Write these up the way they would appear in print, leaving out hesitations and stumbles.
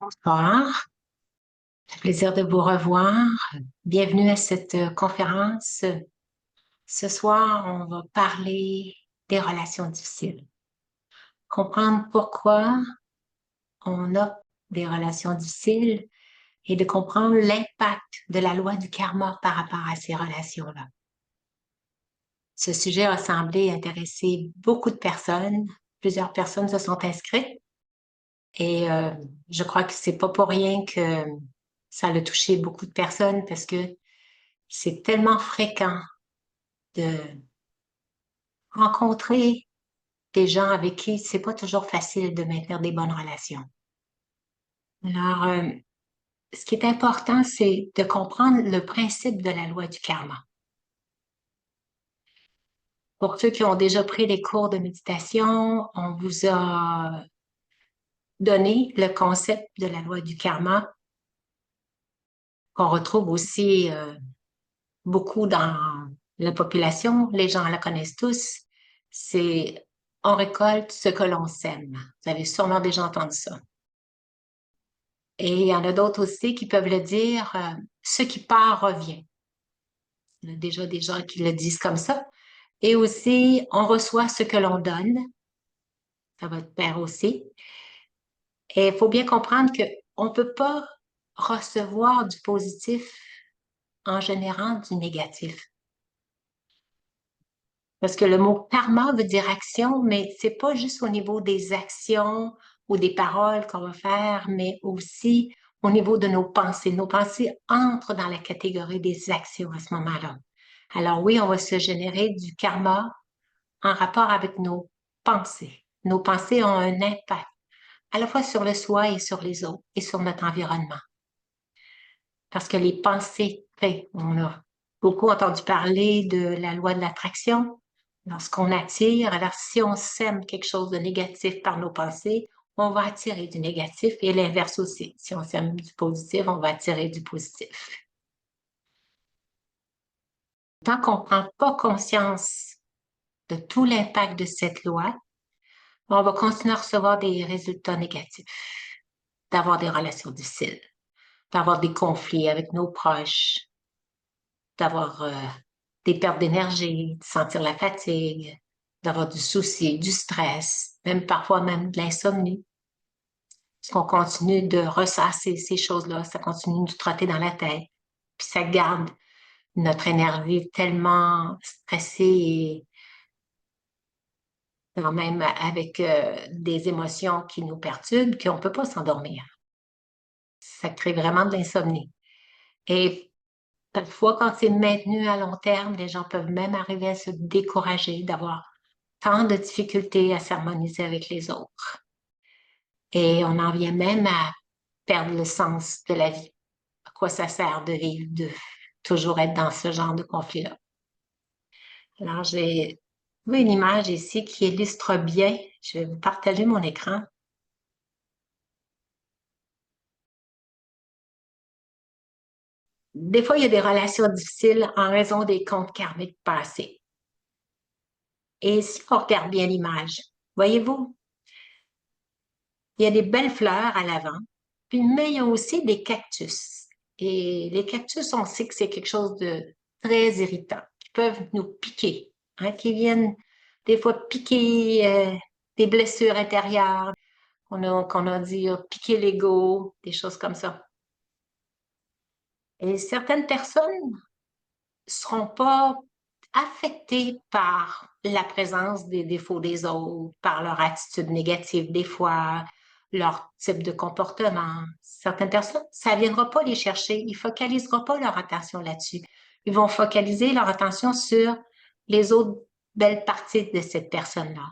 Bonsoir, c'est un plaisir de vous revoir. Bienvenue à cette conférence. Ce soir, on va parler des relations difficiles. Comprendre pourquoi on a des relations difficiles et de comprendre l'impact de la loi du karma par rapport à ces relations-là. Ce sujet a semblé intéresser beaucoup de personnes. Plusieurs personnes se sont inscrites et je crois que c'est pas pour rien que ça a touché beaucoup de personnes parce que c'est tellement fréquent de rencontrer des gens avec qui c'est pas toujours facile de maintenir des bonnes relations. Alors, ce qui est important, c'est de comprendre le principe de la loi du karma. Pour ceux qui ont déjà pris des cours de méditation, on vous a donné le concept de la loi du karma qu'on retrouve aussi beaucoup dans la population. Les gens la connaissent tous. C'est on récolte ce que l'on sème. Vous avez sûrement déjà entendu ça. Et il y en a d'autres aussi qui peuvent le dire, ce qui part revient. Il y a déjà des gens qui le disent comme ça. Et aussi, on reçoit ce que l'on donne. Ça va être pair aussi. Et il faut bien comprendre qu'on ne peut pas recevoir du positif en générant du négatif. Parce que le mot karma veut dire action, mais c'est pas juste au niveau des actions ou des paroles qu'on va faire, mais aussi au niveau de nos pensées. Nos pensées entrent dans la catégorie des actions à ce moment-là. Alors oui, on va se générer du karma en rapport avec nos pensées. Nos pensées ont un impact à la fois sur le soi et sur les autres et sur notre environnement. Parce que les pensées, on a beaucoup entendu parler de la loi de l'attraction. Lorsqu'on attire, alors si on sème quelque chose de négatif par nos pensées, on va attirer du négatif et l'inverse aussi. Si on sème du positif, on va attirer du positif. Tant qu'on ne prend pas conscience de tout l'impact de cette loi, on va continuer à recevoir des résultats négatifs, d'avoir des relations difficiles, d'avoir des conflits avec nos proches, d'avoir des pertes d'énergie, de sentir la fatigue, d'avoir du souci, du stress, même parfois même de l'insomnie. Parce qu'on continue de ressasser ces choses-là, ça continue de nous trotter dans la tête. Puis ça garde notre énergie tellement stressée et quand même avec des émotions qui nous perturbent qu'on ne peut pas s'endormir. Ça crée vraiment de l'insomnie. Et parfois, quand c'est maintenu à long terme, les gens peuvent même arriver à se décourager d'avoir tant de difficultés à s'harmoniser avec les autres. Et on en vient même à perdre le sens de la vie. À quoi ça sert de vivre, de toujours être dans ce genre de conflit-là? Alors, j'ai trouvé une image ici qui illustre bien. Je vais vous partager mon écran. Des fois, il y a des relations difficiles en raison des comptes karmiques passés. Et si on regarde bien l'image, voyez-vous, il y a des belles fleurs à l'avant, mais il y a aussi des cactus. Et les cactus, on sait que c'est quelque chose de très irritant, qui peuvent nous piquer, hein, qui viennent des fois piquer des blessures intérieures, qu'on a dit piquer l'ego, des choses comme ça. Et certaines personnes seront pas affectées par la présence des défauts des autres, par leur attitude négative des fois, leur type de comportement. Certaines personnes, ça ne viendra pas les chercher, ils ne focaliseront pas leur attention là-dessus. Ils vont focaliser leur attention sur les autres belles parties de cette personne-là,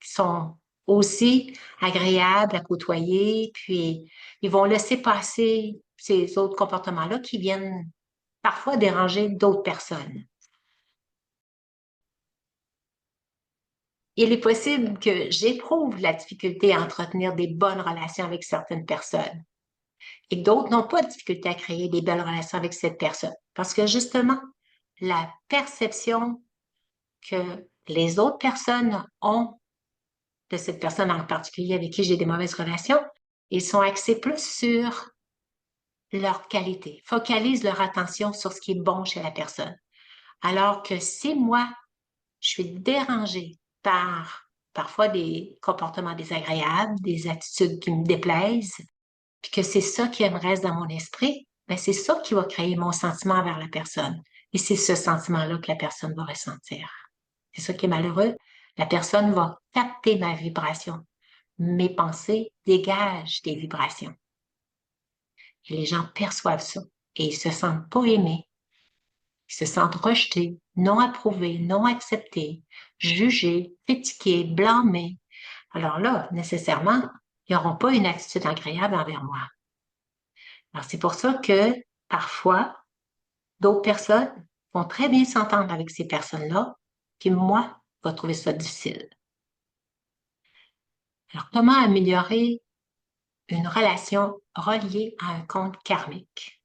qui sont aussi agréables à côtoyer, puis ils vont laisser passer ces autres comportements-là qui viennent parfois déranger d'autres personnes. Il est possible que j'éprouve la difficulté à entretenir des bonnes relations avec certaines personnes et que d'autres n'ont pas de difficulté à créer des belles relations avec cette personne. Parce que justement, la perception que les autres personnes ont de cette personne en particulier avec qui j'ai des mauvaises relations Ils sont axés plus sur leur qualité, focalisent leur attention sur ce qui est bon chez la personne. Alors que si moi, je suis dérangée par parfois des comportements désagréables, des attitudes qui me déplaisent, puis que c'est ça qui me reste dans mon esprit, ben c'est ça qui va créer mon sentiment vers la personne. Et c'est ce sentiment-là que la personne va ressentir. C'est ça qui est malheureux. La personne va capter ma vibration. Mes pensées dégagent des vibrations. Et les gens perçoivent ça. Et ils se sentent pas aimés. Ils se sentent rejetés, non approuvés, non acceptés, jugés, critiqués, blâmés. Alors là, nécessairement, ils n'auront pas une attitude agréable envers moi. Alors c'est pour ça que parfois, d'autres personnes vont très bien s'entendre avec ces personnes-là, qui moi, va trouver ça difficile. Alors comment améliorer une relation reliée à un compte karmique?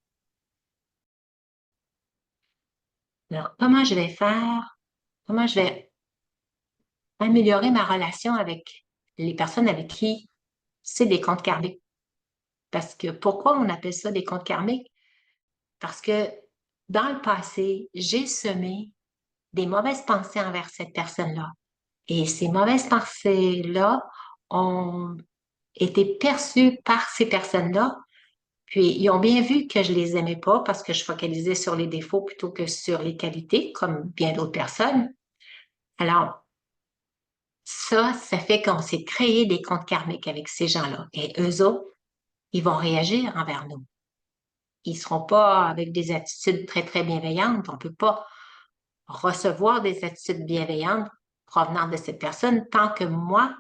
Alors comment je vais faire? Comment je vais améliorer ma relation avec les personnes avec qui c'est des comptes karmiques? Parce que pourquoi on appelle ça des comptes karmiques? Parce que dans le passé, j'ai semé des mauvaises pensées envers cette personne-là. Et ces mauvaises pensées-là ont été perçues par ces personnes-là. Puis, ils ont bien vu que je les aimais pas parce que je focalisais sur les défauts plutôt que sur les qualités, comme bien d'autres personnes. Alors, ça fait qu'on s'est créé des comptes karmiques avec ces gens-là. Et eux autres, ils vont réagir envers nous. Ils seront pas avec des attitudes très, très bienveillantes. On peut pas recevoir des attitudes bienveillantes provenant de cette personne tant que moi,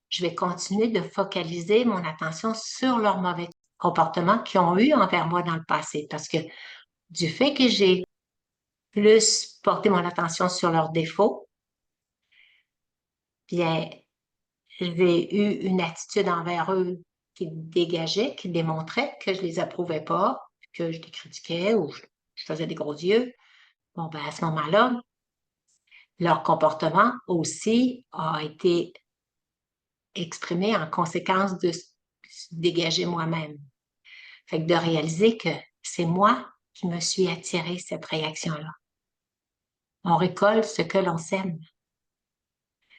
je vais continuer de focaliser mon attention sur leurs mauvais comportements qu'ils ont eu envers moi dans le passé. Parce que du fait que j'ai plus porté mon attention sur leurs défauts, bien, j'ai eu une attitude envers eux qui dégageait, qui démontrait que je les approuvais pas, que je les critiquais ou je faisais des gros yeux. Bon, ben, à ce moment-là, leur comportement aussi a été exprimé en conséquence de se dégager moi-même. Fait que de réaliser que c'est moi qui me suis attiré cette réaction-là. On récolte ce que l'on sème.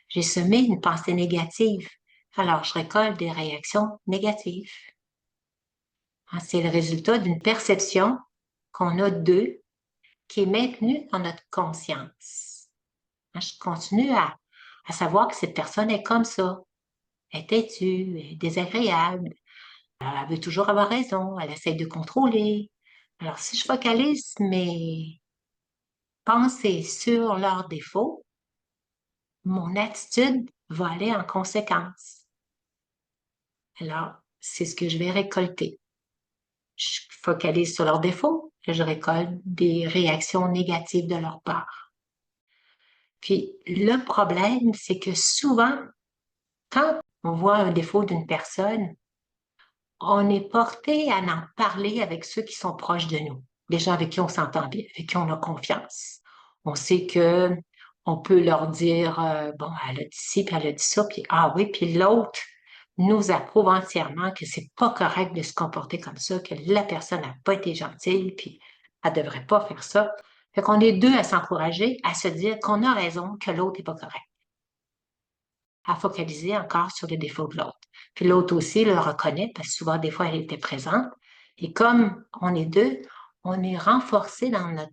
J'ai semé une pensée négative, alors je récolte des réactions négatives. C'est le résultat d'une perception qu'on a d'eux qui est maintenue dans notre conscience. Je continue à savoir que cette personne est comme ça. Elle est têtue, elle est désagréable, elle veut toujours avoir raison, elle essaie de contrôler. Alors, si je focalise mes pensées sur leurs défauts, mon attitude va aller en conséquence. Alors, c'est ce que je vais récolter. Je focalise sur leurs défauts, je récolte des réactions négatives de leur part. Puis, le problème, c'est que souvent, quand on voit un défaut d'une personne, on est porté à en parler avec ceux qui sont proches de nous, les gens avec qui on s'entend bien, avec qui on a confiance. On sait que on peut leur dire, bon, elle a dit ci, puis elle a dit ça, puis ah oui, puis l'autre nous approuve entièrement que c'est pas correct de se comporter comme ça, que la personne n'a pas été gentille, puis elle devrait pas faire ça. Fait qu'on est deux à s'encourager, à se dire qu'on a raison, que l'autre n'est pas correct, à focaliser encore sur les défauts de l'autre. Puis l'autre aussi le reconnaît, parce que souvent, des fois, elle était présente. Et comme on est deux, on est renforcé dans notre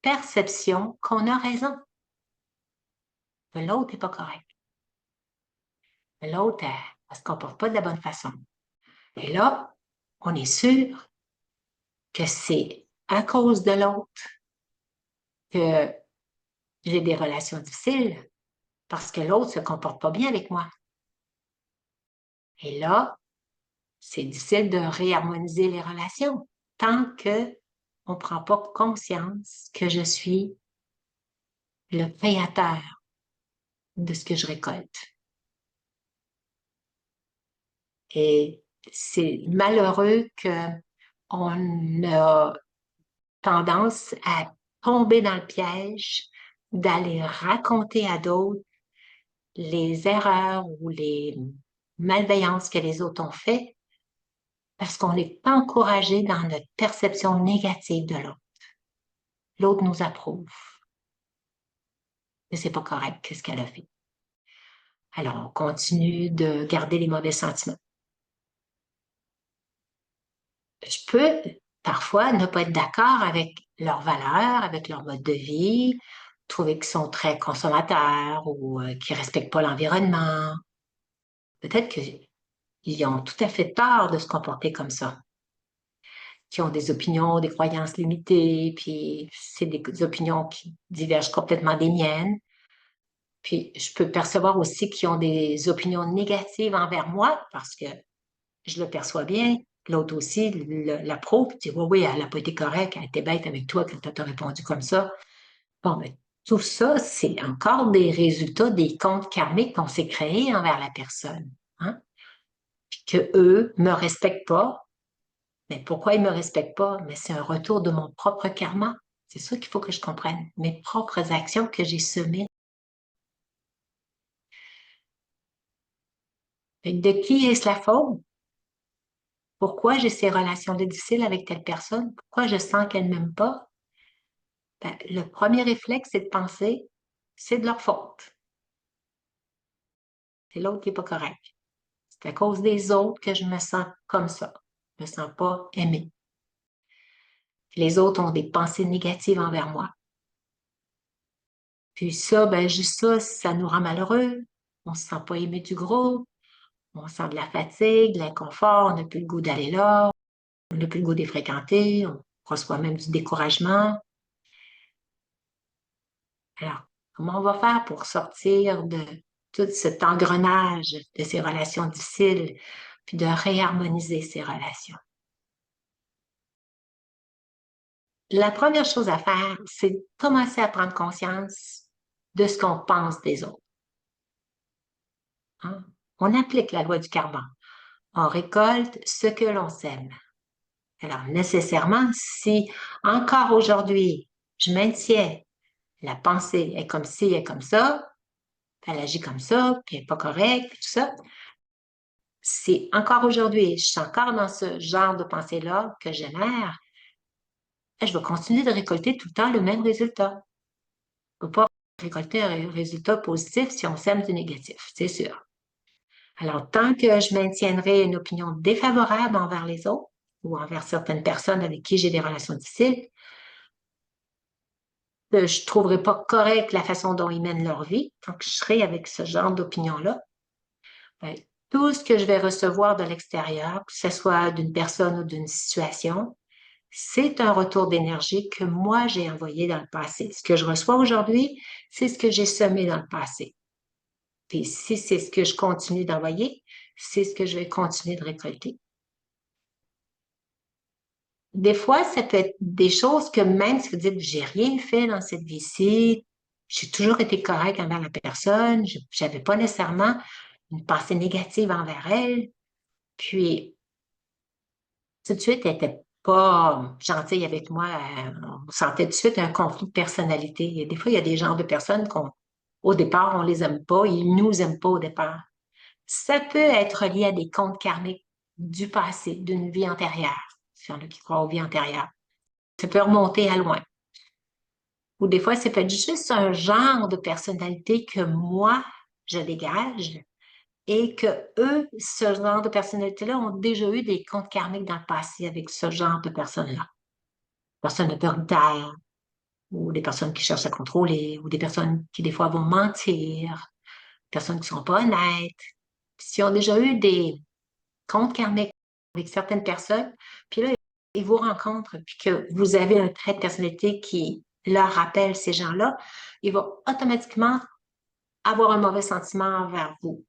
perception qu'on a raison, que l'autre n'est pas correct. L'autre, elle se comporte pas de la bonne façon. Et là, on est sûr que c'est à cause de l'autre que j'ai des relations difficiles, parce que l'autre se comporte pas bien avec moi. Et là, c'est difficile de réharmoniser les relations tant que on prend pas conscience que je suis le créateur de ce que je récolte. Et c'est malheureux qu'on a tendance à tomber dans le piège d'aller raconter à d'autres les erreurs ou les malveillance que les autres ont fait parce qu'on n'est pas encouragé dans notre perception négative de l'autre. L'autre nous approuve. Mais c'est pas correct, qu'est-ce qu'elle a fait. Alors, on continue de garder les mauvais sentiments. Je peux parfois ne pas être d'accord avec leurs valeurs, avec leur mode de vie, trouver qu'ils sont très consommateurs ou qu'ils respectent pas l'environnement. Peut-être qu'ils ont tout à fait tort de se comporter comme ça, qui ont des opinions, des croyances limitées, puis c'est des opinions qui divergent complètement des miennes. Puis je peux percevoir aussi qu'ils ont des opinions négatives envers moi parce que je le perçois bien. L'autre aussi l'approuve, dit oui, oui, elle n'a pas été correcte, elle était bête avec toi quand elle t'a répondu comme ça. Bon, mais tout ça, c'est encore des résultats des comptes karmiques qu'on s'est créés envers la personne. Hein? Puis que eux me respectent pas. Mais pourquoi ils me respectent pas? Mais c'est un retour de mon propre karma. C'est ça qu'il faut que je comprenne. Mes propres actions que j'ai semées. De qui est-ce la faute? Pourquoi j'ai ces relations-là difficiles avec telle personne? Pourquoi je sens qu'elle ne m'aime pas? Ben, le premier réflexe, c'est de penser, c'est de leur faute. C'est l'autre qui n'est pas correct. C'est à cause des autres que je me sens comme ça. Je ne me sens pas aimée. Les autres ont des pensées négatives envers moi. Puis ça, ben juste ça, ça nous rend malheureux. On ne se sent pas aimé du groupe. On sent de la fatigue, de l'inconfort, on n'a plus le goût d'aller là, on n'a plus le goût de les fréquenter, on reçoit même du découragement. Alors, comment on va faire pour sortir de tout cet engrenage de ces relations difficiles, puis de réharmoniser ces relations? La première chose à faire, c'est de commencer à prendre conscience de ce qu'on pense des autres. Hein? On applique la loi du karma. On récolte ce que l'on sème. Alors, nécessairement, si encore aujourd'hui, je maintiens la pensée est comme ci, est comme ça, elle agit comme ça, puis elle n'est pas correcte, tout ça, si encore aujourd'hui, je suis encore dans ce genre de pensée-là que je génère, je vais continuer de récolter tout le temps le même résultat. On ne peut pas récolter un résultat positif si on sème du négatif, c'est sûr. Alors, tant que je maintiendrai une opinion défavorable envers les autres ou envers certaines personnes avec qui j'ai des relations difficiles, je ne trouverai pas correct la façon dont ils mènent leur vie, tant que je serai avec ce genre d'opinion-là, ben, tout ce que je vais recevoir de l'extérieur, que ce soit d'une personne ou d'une situation, c'est un retour d'énergie que moi j'ai envoyé dans le passé. Ce que je reçois aujourd'hui, c'est ce que j'ai semé dans le passé. Puis si c'est ce que je continue d'envoyer, c'est ce que je vais continuer de récolter. Des fois, ça peut être des choses que même si vous dites, j'ai rien fait dans cette vie-ci, j'ai toujours été correct envers la personne, j'avais pas nécessairement une pensée négative envers elle, puis tout de suite, elle était pas gentille avec moi, on sentait tout de suite un conflit de personnalité. Et des fois, il y a des genres de personnes au départ, on les aime pas, ils nous aiment pas au départ. Ça peut être lié à des comptes karmiques du passé, d'une vie antérieure, s'il y en a qui croient aux vies antérieures. Ça peut remonter à loin. Ou des fois, c'est peut être juste un genre de personnalité que moi, je dégage et que eux, ce genre de personnalité-là, ont déjà eu des comptes karmiques dans le passé avec ce genre de personnes-là. Personnes autoritaires, ou des personnes qui cherchent à contrôler, ou des personnes qui, des fois, vont mentir, personnes qui ne sont pas honnêtes. Puis, s'ils ont déjà eu des comptes karmiques avec certaines personnes, puis là, ils vous rencontrent, puis que vous avez un trait de personnalité qui leur rappelle ces gens-là, ils vont automatiquement avoir un mauvais sentiment envers vous.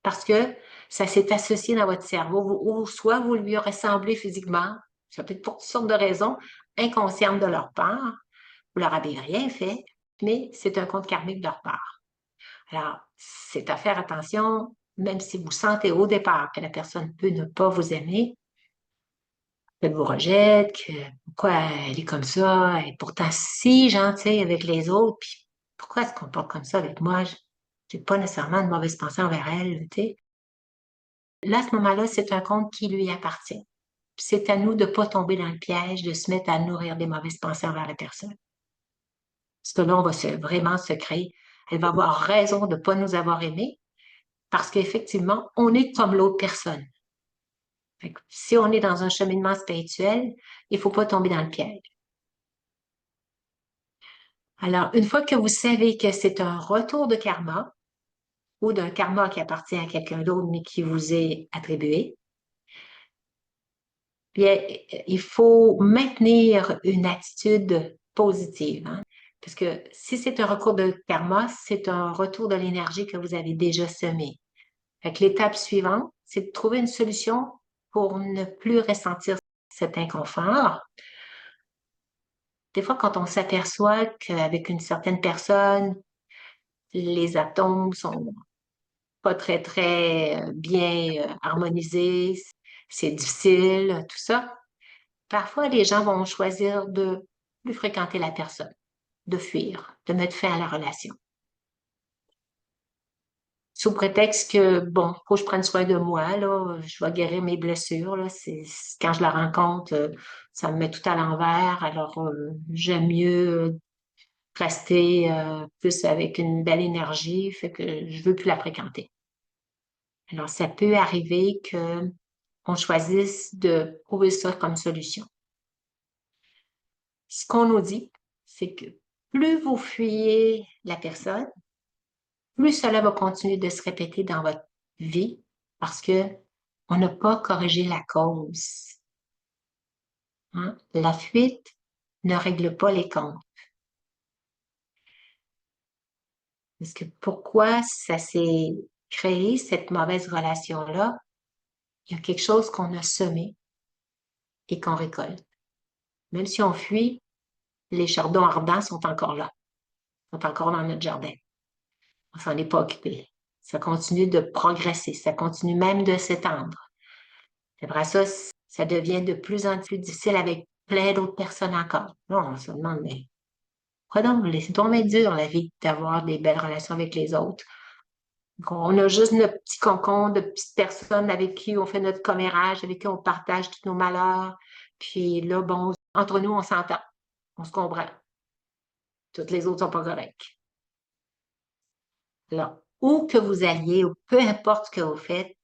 Parce que ça s'est associé dans votre cerveau, ou soit vous lui ressemblez physiquement, ça peut être pour toutes sortes de raisons inconscientes de leur part, vous leur avez rien fait, mais c'est un compte karmique de leur part. Alors, c'est à faire attention, même si vous sentez au départ que la personne peut ne pas vous aimer, qu'elle vous rejette, que pourquoi elle est comme ça, elle est pourtant si gentille avec les autres, puis pourquoi elle se comporte comme ça avec moi? Je n'ai pas nécessairement de mauvaise pensée envers elle, tu sais. Là, à ce moment-là, c'est un compte qui lui appartient. C'est à nous de ne pas tomber dans le piège de se mettre à nourrir des mauvaises pensées envers la personne. Parce que là, on va vraiment se créer. Elle va avoir raison de ne pas nous avoir aimés parce qu'effectivement, on est comme l'autre personne. Fait que si on est dans un cheminement spirituel, il ne faut pas tomber dans le piège. Alors, une fois que vous savez que c'est un retour de karma ou d'un karma qui appartient à quelqu'un d'autre mais qui vous est attribué, bien, il faut maintenir une attitude positive, hein. Parce que si c'est un recours de karma, c'est un retour de l'énergie que vous avez déjà semée. Fait que l'étape suivante, c'est de trouver une solution pour ne plus ressentir cet inconfort. Des fois, quand on s'aperçoit qu'avec une certaine personne, les atomes sont pas très bien harmonisés, c'est difficile, tout ça. Parfois, les gens vont choisir de plus fréquenter la personne, de fuir, de mettre fin à la relation. Sous prétexte que, bon, faut que je prenne soin de moi, là, je vais guérir mes blessures, là, quand je la rencontre, ça me met tout à l'envers, alors j'aime mieux rester plus avec une belle énergie, fait que je veux plus la fréquenter. Alors, ça peut arriver que on choisisse de trouver ça comme solution. Ce qu'on nous dit, c'est que plus vous fuyez la personne, plus cela va continuer de se répéter dans votre vie parce que on n'a pas corrigé la cause, hein. La fuite ne règle pas les comptes. Parce que pourquoi ça s'est créé, cette mauvaise relation-là? Il y a quelque chose qu'on a semé et qu'on récolte. Même si on fuit, les chardons ardents sont encore là, sont encore dans notre jardin. On s'en est pas occupé. Ça continue de progresser, ça continue même de s'étendre. Après ça, ça devient de plus en plus difficile avec plein d'autres personnes encore. Là, on se demande, mais pourquoi donc? C'est tombé dur, la vie, d'avoir des belles relations avec les autres. On a juste notre petit cocon de petites personnes avec qui on fait notre commérage, avec qui on partage tous nos malheurs. Puis là, bon, entre nous, on s'entend, on se comprend. Toutes les autres sont pas correctes. Alors, où que vous alliez, ou peu importe ce que vous faites,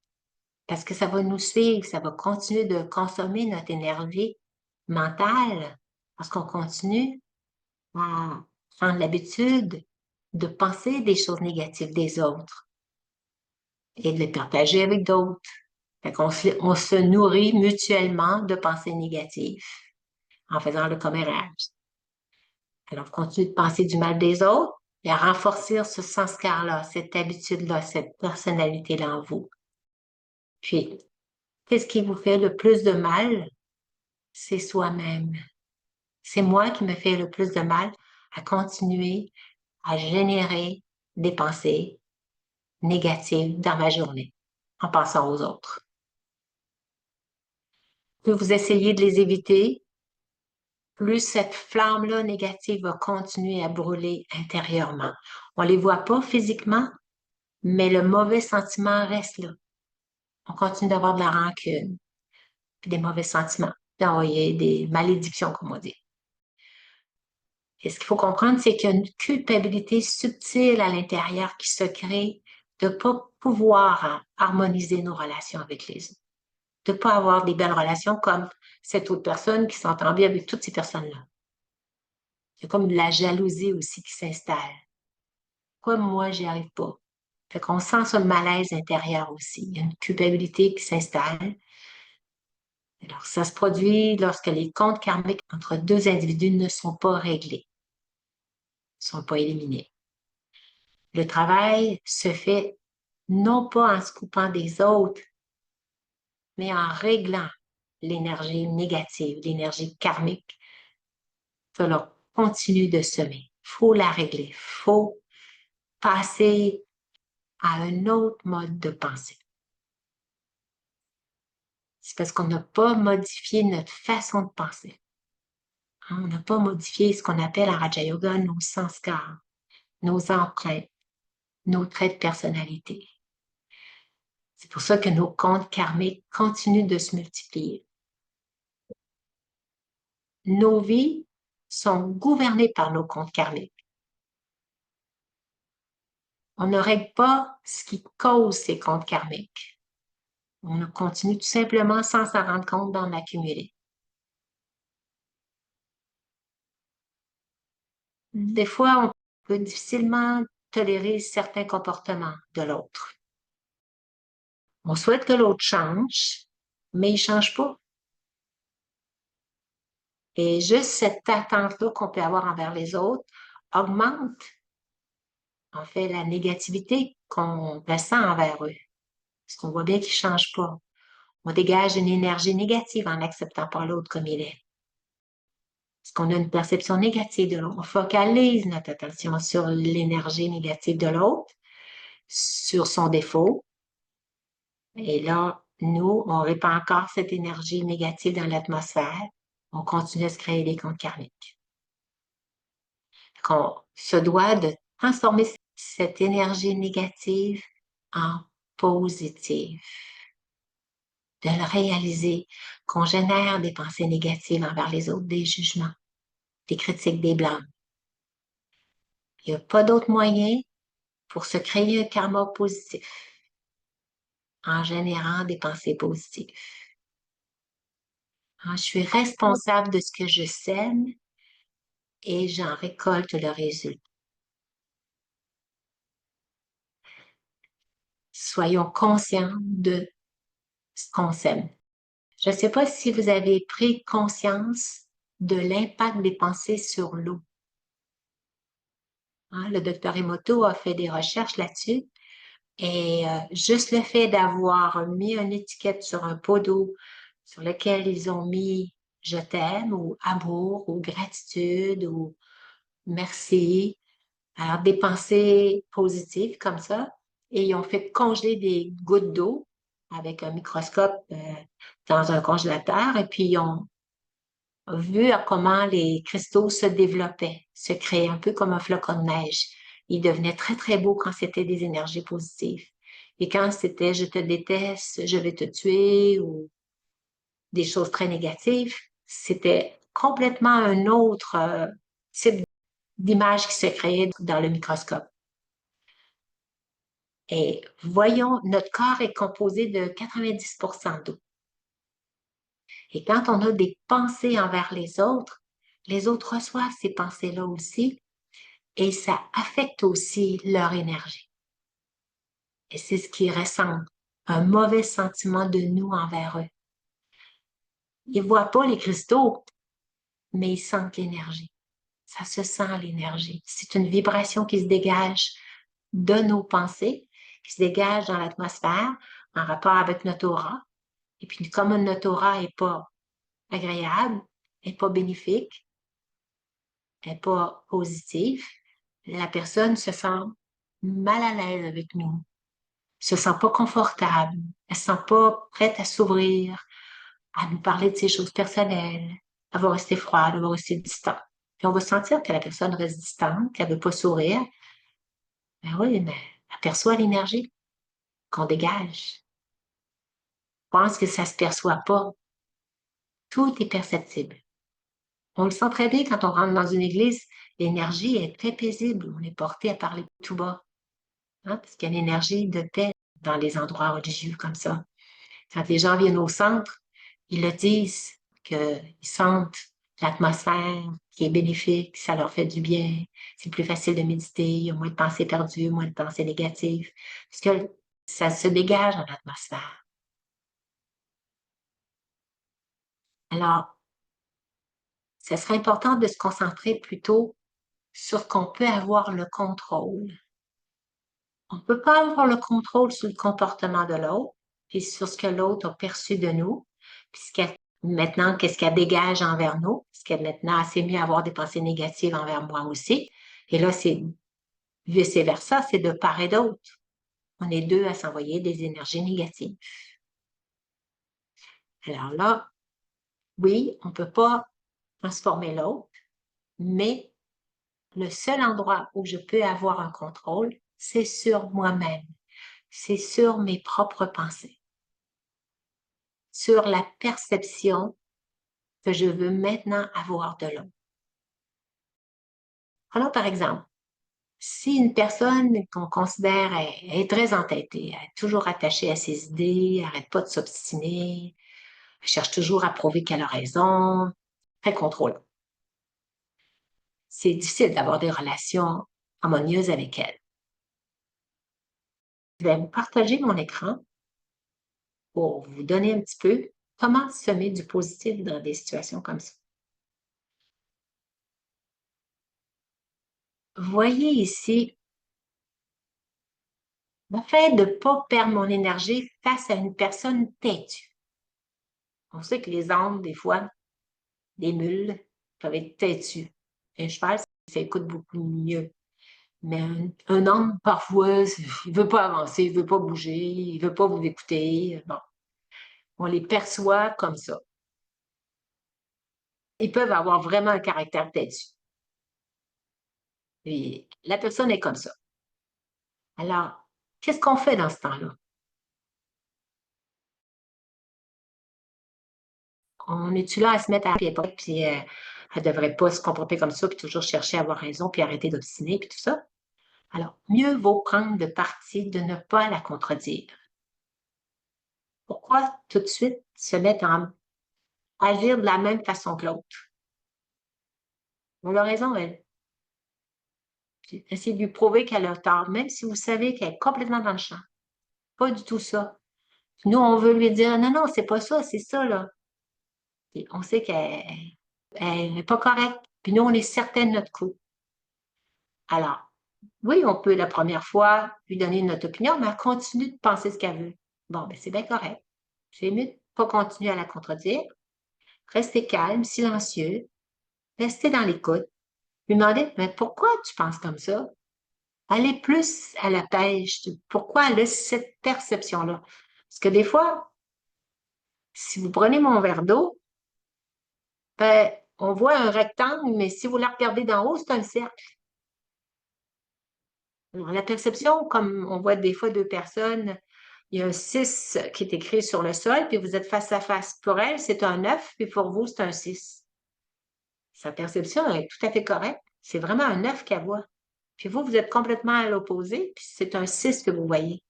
parce que ça va nous suivre, ça va continuer de consommer notre énergie mentale, parce qu'on continue à prendre l'habitude de penser des choses négatives des autres et de les partager avec d'autres. Fait qu'on on se nourrit mutuellement de pensées négatives en faisant le commérage. Alors, continuez de penser du mal des autres et à renforcer ce sanskar-là, cette habitude-là, cette personnalité-là en vous. Puis, qu'est-ce qui vous fait le plus de mal? C'est soi-même. C'est moi qui me fais le plus de mal à continuer à générer des pensées négatives dans ma journée en pensant aux autres. Plus vous essayez de les éviter, plus cette flamme-là négative va continuer à brûler intérieurement. On les voit pas physiquement, mais le mauvais sentiment reste là. On continue d'avoir de la rancune, puis des mauvais sentiments, d'envoyer des malédictions, comme on dit. Et ce qu'il faut comprendre, c'est qu'il y a une culpabilité subtile à l'intérieur qui se crée de ne pas pouvoir harmoniser nos relations avec les autres, de ne pas avoir des belles relations comme cette autre personne qui s'entend bien avec toutes ces personnes-là. Il y a comme de la jalousie aussi qui s'installe. Comme moi, j'y arrive pas. Fait qu'on sent ce malaise intérieur aussi. Il y a une culpabilité qui s'installe. Alors, ça se produit lorsque les comptes karmiques entre deux individus ne sont pas réglés, ne sont pas éliminés. Le travail se fait non pas en se coupant des autres, mais en réglant l'énergie négative, l'énergie karmique que l'on continue de semer. Il faut la régler. Il faut passer à un autre mode de pensée. C'est parce qu'on n'a pas modifié notre façon de penser. On n'a pas modifié ce qu'on appelle en Raja Yoga nos sanskars, nos empreintes, nos traits de personnalité. C'est pour ça que nos comptes karmiques continuent de se multiplier. Nos vies sont gouvernées par nos comptes karmiques. On ne règle pas ce qui cause ces comptes karmiques. On continue tout simplement sans s'en rendre compte d'en accumuler. Des fois, on peut difficilement tolérer certains comportements de l'autre. On souhaite que l'autre change, mais il ne change pas. Et juste cette attente-là qu'on peut avoir envers les autres augmente, en fait, la négativité qu'on ressent envers eux. Parce qu'on voit bien qu'ils ne changent pas. On dégage une énergie négative en n'acceptant pas l'autre comme il est. Parce qu'on a une perception négative de l'autre. On focalise notre attention sur l'énergie négative de l'autre, sur son défaut. Et là, nous, on répand encore cette énergie négative dans l'atmosphère. On continue à se créer des comptes karmiques. On se doit de transformer cette énergie négative en positive. De le réaliser, qu'on génère des pensées négatives envers les autres, des jugements, des critiques, des blâmes. Il n'y a pas d'autre moyen pour se créer un karma positif en générant des pensées positives. Je suis responsable de ce que je sème et j'en récolte le résultat. Soyons conscients de ce qu'on sème. Je ne sais pas si vous avez pris conscience de l'impact des pensées sur l'eau. Le docteur Emoto a fait des recherches là-dessus et juste le fait d'avoir mis une étiquette sur un pot d'eau sur lequel ils ont mis « je t'aime » ou « amour » ou « gratitude » ou « merci », alors des pensées positives comme ça, et ils ont fait congeler des gouttes d'eau avec un microscope dans un congélateur et puis ils ont vu comment les cristaux se développaient, se créaient un peu comme un flocon de neige. Ils devenaient très, très beaux quand c'était des énergies positives. Et quand c'était « je te déteste, je vais te tuer » ou des choses très négatives, c'était complètement un autre type d'image qui se créait dans le microscope. Et voyons, notre corps est composé de 90% d'eau. Et quand on a des pensées envers les autres reçoivent ces pensées-là aussi et ça affecte aussi leur énergie. Et c'est ce qu'ils ressentent, un mauvais sentiment de nous envers eux. Ils ne voient pas les cristaux, mais ils sentent l'énergie. Ça se sent l'énergie. C'est une vibration qui se dégage de nos pensées, qui se dégage dans l'atmosphère en rapport avec notre aura. Et puis, comme notre aura n'est pas agréable, n'est pas bénéfique, n'est pas positive, la personne se sent mal à l'aise avec nous, se sent pas confortable, elle se sent pas prête à s'ouvrir, à nous parler de ses choses personnelles, elle va rester froide, elle va rester distante. Puis on va sentir que la personne reste distante, qu'elle veut pas sourire. Ben oui, mais elle perçoit l'énergie qu'on dégage. Je pense que ça se perçoit pas. Tout est perceptible. On le sent très bien quand on rentre dans une église, l'énergie est très paisible. On est porté à parler tout bas, parce qu'il y a une énergie de paix dans les endroits religieux comme ça. Quand les gens viennent au centre, ils le disent qu'ils sentent l'atmosphère qui est bénéfique, ça leur fait du bien, c'est plus facile de méditer, il y a moins de pensées perdues, moins de pensées négatives, parce que ça se dégage dans l'atmosphère. Alors, ce serait important de se concentrer plutôt sur ce qu'on peut avoir le contrôle. On ne peut pas avoir le contrôle sur le comportement de l'autre, puis sur ce que l'autre a perçu de nous, puis maintenant, qu'est-ce qu'elle dégage envers nous, parce qu'elle maintenant, elle s'est mise à avoir des pensées négatives envers moi aussi. Et là, c'est vice-versa, c'est de part et d'autre. On est deux à s'envoyer des énergies négatives. Alors là, oui, on ne peut pas transformer l'autre, mais le seul endroit où je peux avoir un contrôle, c'est sur moi-même. c'est sur mes propres pensées, sur la perception que je veux maintenant avoir de l'autre. Alors, par exemple, si une personne qu'on considère est très entêtée, elle est toujours attachée à ses idées, elle n'arrête pas de s'obstiner, elle cherche toujours à prouver qu'elle a raison, très contrôlante. C'est difficile d'avoir des relations harmonieuses avec elle. Je vais vous partager mon écran pour vous donner un petit peu comment semer du positif dans des situations comme ça. Voyez ici le fait de ne pas perdre mon énergie face à une personne têtue. On sait que les ânes, des fois, des mules, peuvent être têtus. Un cheval, ça écoute beaucoup mieux. Mais un âne, parfois, il ne veut pas avancer, il ne veut pas bouger, il ne veut pas vous écouter. Bon, on les perçoit comme ça. Ils peuvent avoir vraiment un caractère têtu. Et la personne est comme ça. Alors, qu'est-ce qu'on fait dans ce temps-là? On est-tu là à se mettre à pied puis elle ne devrait pas se comporter comme ça, puis toujours chercher à avoir raison, puis arrêter d'obstiner, puis tout ça? Alors, mieux vaut prendre le parti de ne pas la contredire. Pourquoi tout de suite se mettre à agir de la même façon que l'autre? Elle a raison, elle. Puis essayez de lui prouver qu'elle a tort, même si vous savez qu'elle est complètement dans le champ. Pas du tout ça. Nous, on veut lui dire, non, non, c'est pas ça, c'est ça, là. Puis on sait qu'elle n'est pas correcte. Puis nous, on est certains de notre coup. Alors, oui, on peut la première fois lui donner notre opinion, mais elle continue de penser ce qu'elle veut. Bon, ben c'est bien correct. C'est mieux de ne pas continuer à la contredire. Restez calme, silencieux, restez dans l'écoute. Lui demander, mais pourquoi tu penses comme ça? Allez plus à la pêche. Pourquoi elle a cette perception-là? Parce que des fois, si vous prenez mon verre d'eau, ben, on voit un rectangle, mais si vous la regardez d'en haut, c'est un cercle. Alors, la perception, comme on voit des fois deux personnes, il y a un 6 qui est écrit sur le sol, puis vous êtes face à face. Pour elle, c'est un 9, puis pour vous, c'est un 6. Sa perception est tout à fait correcte. C'est vraiment un 9 qu'elle voit. Puis vous, vous êtes complètement à l'opposé, puis c'est un 6 que vous voyez.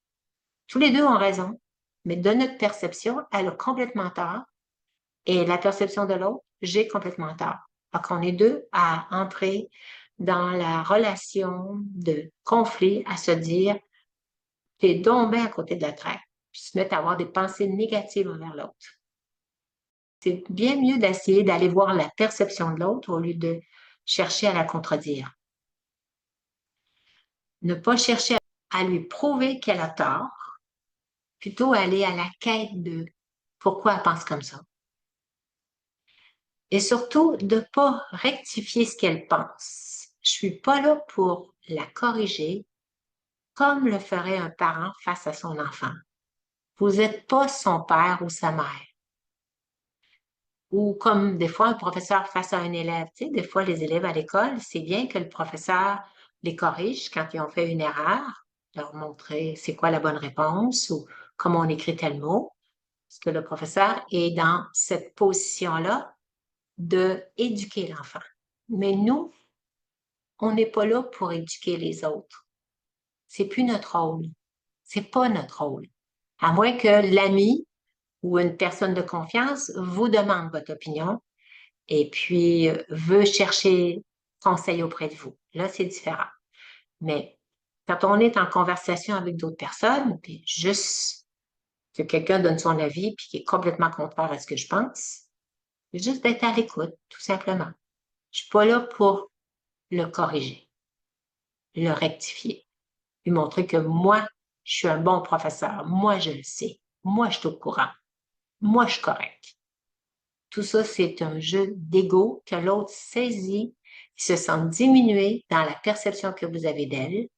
Tous les deux ont raison, mais de notre perception, elle a complètement tort. Et la perception de l'autre, j'ai complètement tort. Donc, on est deux à entrer dans la relation de conflit, à se dire, t'es donc bien à côté de la traque, puis se mettre à avoir des pensées négatives envers l'autre. C'est bien mieux d'essayer d'aller voir la perception de l'autre au lieu de chercher à la contredire. Ne pas chercher à lui prouver qu'elle a tort, plutôt aller à la quête de pourquoi elle pense comme ça. Et surtout, de ne pas rectifier ce qu'elle pense. Je suis pas là pour la corriger comme le ferait un parent face à son enfant. Vous n'êtes pas son père ou sa mère. Ou comme des fois un professeur face à un élève. Tu sais, des fois, les élèves à l'école, c'est bien que le professeur les corrige quand ils ont fait une erreur, leur montrer c'est quoi la bonne réponse ou comment on écrit tel mot. Parce que le professeur est dans cette position-là de éduquer l'enfant. Mais nous, on n'est pas là pour éduquer les autres. C'est plus notre rôle. C'est pas notre rôle. À moins que l'ami ou une personne de confiance vous demande votre opinion et puis veut chercher conseil auprès de vous. Là, c'est différent. Mais quand on est en conversation avec d'autres personnes, puis juste que quelqu'un donne son avis puis qui est complètement contraire à ce que je pense, c'est juste d'être à l'écoute, tout simplement. Je suis pas là pour le corriger, le rectifier, lui montrer que moi, je suis un bon professeur, moi, je le sais, moi, je suis au courant, moi, je suis correct. Tout ça, c'est un jeu d'ego que l'autre saisit, il se sent diminué dans la perception que vous avez d'elle.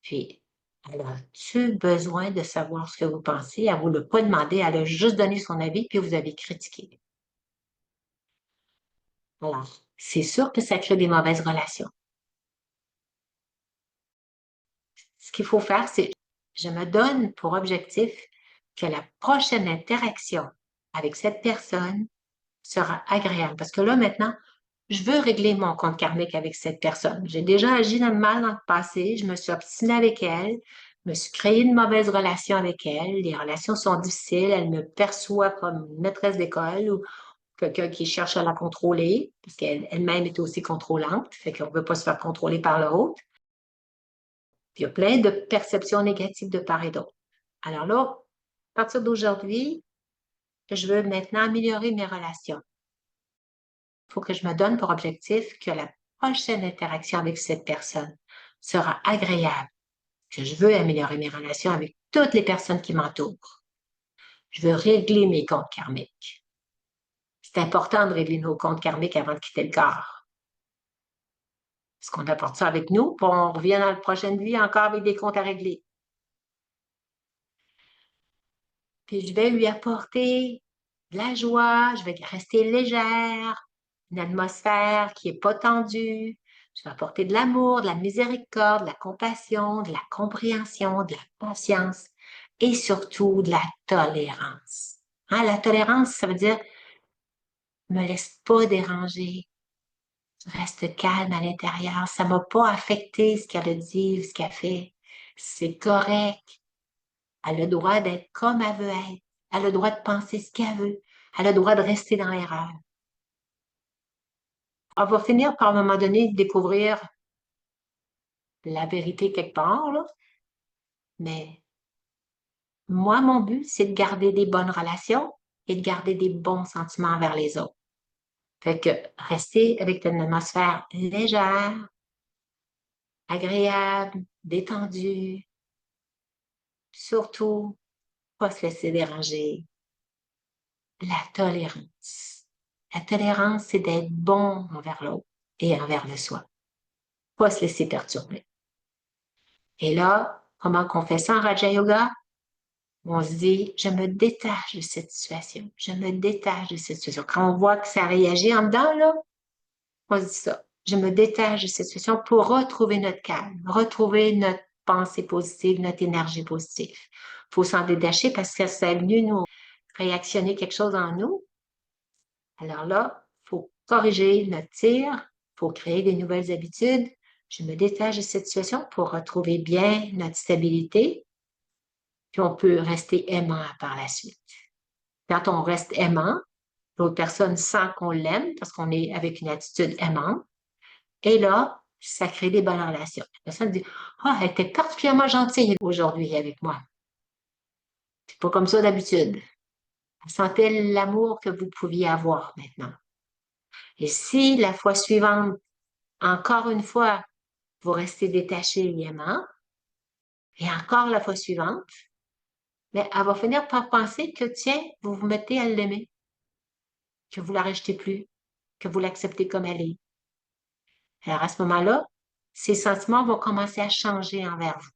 Puis, elle a-tu besoin de savoir ce que vous pensez? Elle ne vous l'a pas demandé, elle a juste donné son avis, puis vous avez critiqué. Alors, c'est sûr que ça crée des mauvaises relations. Ce qu'il faut faire, c'est je me donne pour objectif que la prochaine interaction avec cette personne sera agréable. Parce que là, maintenant, je veux régler mon compte karmique avec cette personne. J'ai déjà agi dans le mal dans le passé, je me suis obstinée avec elle, je me suis créé une mauvaise relation avec elle, les relations sont difficiles, elle me perçoit comme une maîtresse d'école ou quelqu'un qui cherche à la contrôler, parce qu'elle-même est aussi contrôlante, fait qu'on ne veut pas se faire contrôler par l'autre. Il y a plein de perceptions négatives de part et d'autre. Alors là, à partir d'aujourd'hui, je veux maintenant améliorer mes relations. Il faut que je me donne pour objectif que la prochaine interaction avec cette personne sera agréable, que je veux améliorer mes relations avec toutes les personnes qui m'entourent. Je veux régler mes comptes karmiques. C'est important de régler nos comptes karmiques avant de quitter le corps. Parce qu'on apporte ça avec nous, puis on revient dans la prochaine vie encore avec des comptes à régler. Puis je vais lui apporter de la joie, je vais rester légère, une atmosphère qui n'est pas tendue. Je vais apporter de l'amour, de la miséricorde, de la compassion, de la compréhension, de la patience et surtout de la tolérance. Hein, la tolérance, ça veut dire me laisse pas déranger, je reste calme à l'intérieur, ça m'a pas affecté ce qu'elle a dit, ce qu'elle fait. C'est correct. Elle a le droit d'être comme elle veut être. Elle a le droit de penser ce qu'elle veut. Elle a le droit de rester dans l'erreur. On va finir par, à un moment donné, découvrir la vérité quelque part, là. Mais moi, mon but, c'est de garder des bonnes relations et de garder des bons sentiments envers les autres. Fait que rester avec une atmosphère légère, agréable, détendue, surtout pas se laisser déranger. La tolérance. La tolérance, c'est d'être bon envers l'autre et envers le soi. Pas se laisser perturber. Et là, comment qu'on fait ça en Raja Yoga? On se dit, je me détache de cette situation. Je me détache de cette situation. Quand on voit que ça réagit en dedans, là, on se dit ça. Je me détache de cette situation pour retrouver notre calme, retrouver notre pensée positive, notre énergie positive. Il faut s'en détacher parce que ça est venu nous réactionner quelque chose en nous. Alors là, il faut corriger notre tir, il faut créer des nouvelles habitudes. Je me détache de cette situation pour retrouver bien notre stabilité, puis on peut rester aimant par la suite. Quand on reste aimant, l'autre personne sent qu'on l'aime parce qu'on est avec une attitude aimante. Et là, ça crée des bonnes relations. La personne dit, ah, elle était particulièrement gentille aujourd'hui avec moi. C'est pas comme ça d'habitude. Sentez l'amour que vous pouviez avoir maintenant. Et si la fois suivante, encore une fois, vous restez détaché et aimant, et encore la fois suivante, mais elle va finir par penser que, tiens, vous vous mettez à l'aimer, que vous la rejetez plus, que vous l'acceptez comme elle est. Alors, à ce moment-là, ses sentiments vont commencer à changer envers vous.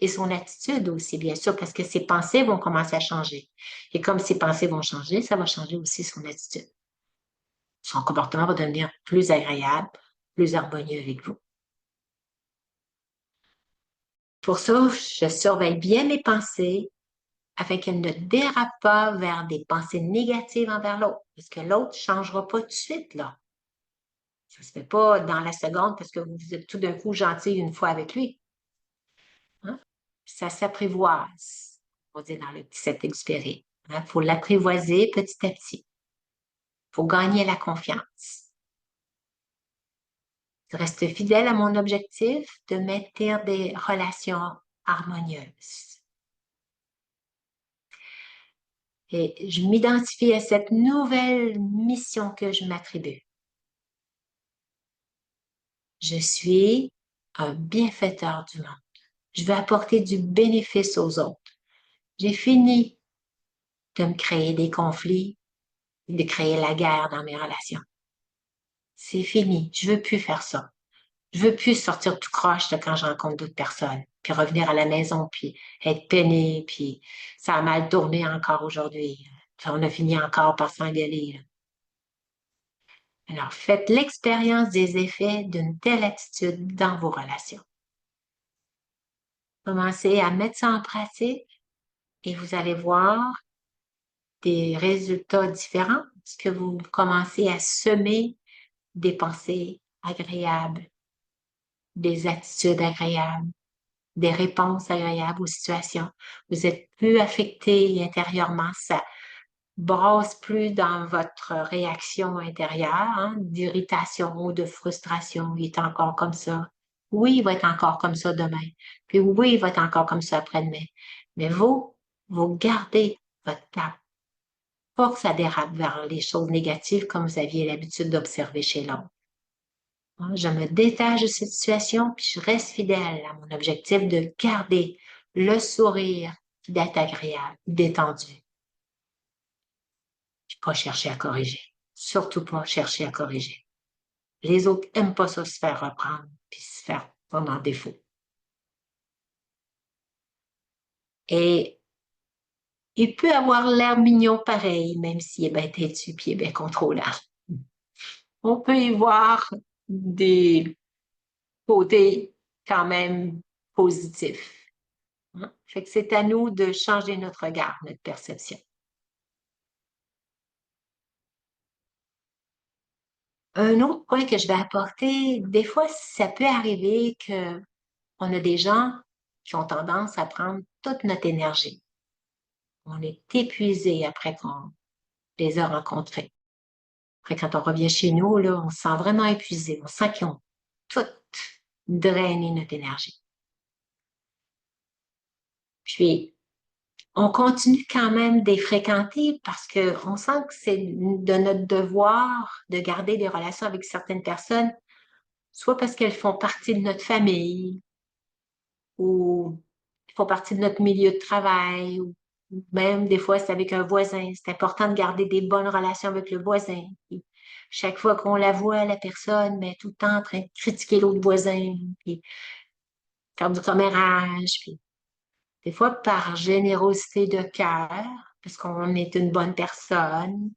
Et son attitude aussi, bien sûr, parce que ses pensées vont commencer à changer. Et comme ses pensées vont changer, ça va changer aussi son attitude. Son comportement va devenir plus agréable, plus harmonieux avec vous. Pour ça, je surveille bien mes pensées afin qu'elles ne dérapent pas vers des pensées négatives envers l'autre, parce que l'autre ne changera pas tout de suite, là. Ça ne se fait pas dans la seconde parce que vous êtes tout d'un coup gentil une fois avec lui. Hein? Ça s'apprivoise, on dit dans le petit Saint-Exupéry. Il faut l'apprivoiser petit à petit. Il faut gagner la confiance. Je reste fidèle à mon objectif de maintenir des relations harmonieuses. Et je m'identifie à cette nouvelle mission que je m'attribue. Je suis un bienfaiteur du monde. Je veux apporter du bénéfice aux autres. J'ai fini de me créer des conflits, de créer la guerre dans mes relations. C'est fini. Je veux plus faire ça. Je veux plus sortir tout croche de quand je rencontre d'autres personnes, puis revenir à la maison, puis être peiné, puis ça a mal tourné encore aujourd'hui. Puis on a fini encore par s'engueuler. Alors, faites l'expérience des effets d'une telle attitude dans vos relations. Commencez à mettre ça en pratique et vous allez voir des résultats différents parce que vous commencez à semer des pensées agréables, des attitudes agréables, des réponses agréables aux situations. Vous êtes plus affecté intérieurement, ça brasse plus dans votre réaction intérieure, hein, d'irritation ou de frustration. Il est encore comme ça. Oui, il va être encore comme ça demain. Puis oui, il va être encore comme ça après-demain. Mais vous gardez votre cap. Pas que ça dérape vers les choses négatives comme vous aviez l'habitude d'observer chez l'autre. Hein, je me détache de cette situation, puis je reste fidèle à mon objectif de garder le sourire, puis d'être agréable, détendu, puis pas chercher à corriger. Surtout pas chercher à corriger. Les autres aiment pas ça, se faire reprendre, puis se faire prendre en défaut. Et il peut avoir l'air mignon pareil, même s'il est bien têtu, puis il est bien contrôlant. On peut y voir des côtés quand même positifs. Hein? Fait que c'est à nous de changer notre regard, notre perception. Un autre point que je vais apporter, des fois, ça peut arriver que on a des gens qui ont tendance à prendre toute notre énergie. On est épuisé après qu'on les a rencontrés. Après, quand on revient chez nous, là, on se sent vraiment épuisé. On sent qu'ils ont tout drainé notre énergie. Puis, on continue quand même de les fréquenter parce qu'on sent que c'est de notre devoir de garder des relations avec certaines personnes, soit parce qu'elles font partie de notre famille ou font partie de notre milieu de travail, ou même des fois c'est avec un voisin. C'est important de garder des bonnes relations avec le voisin. Puis, chaque fois qu'on la voit, la personne, mais tout le temps en train de critiquer l'autre voisin, puis faire du commérage, puis des fois par générosité de cœur, parce qu'on est une bonne personne.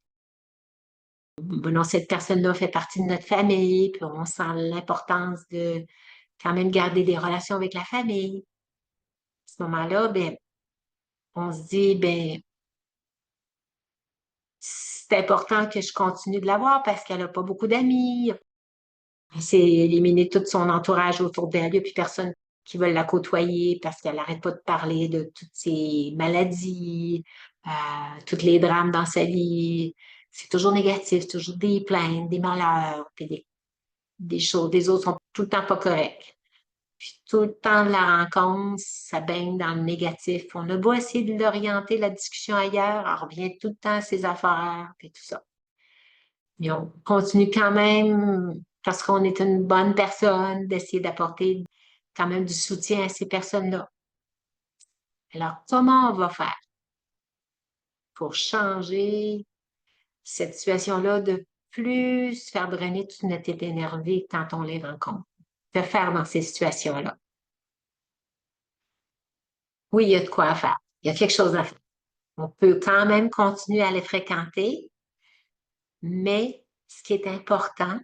Non, cette personne-là fait partie de notre famille, puis on sent l'importance de quand même garder des relations avec la famille. À ce moment-là, ben, on se dit, ben, c'est important que je continue de l'avoir parce qu'elle n'a pas beaucoup d'amis. Elle s'est éliminée tout son entourage autour d'elle. Il n'y a plus personne qui veut la côtoyer parce qu'elle n'arrête pas de parler de toutes ses maladies, tous les drames dans sa vie. C'est toujours négatif, toujours des plaintes, des malheurs, puis des choses. Des autres sont tout le temps pas corrects. Puis tout le temps de la rencontre, ça baigne dans le négatif. On a beau essayer de l'orienter la discussion ailleurs, elle revient tout le temps à ses affaires, puis tout ça. Mais on continue quand même, parce qu'on est une bonne personne, d'essayer d'apporter quand même du soutien à ces personnes-là. Alors, comment on va faire pour changer cette situation-là de plus faire drainer toute notre énergie quand on les rencontre? De faire dans ces situations-là. Oui, il y a de quoi faire. Il y a quelque chose à faire. On peut quand même continuer à les fréquenter, mais ce qui est important,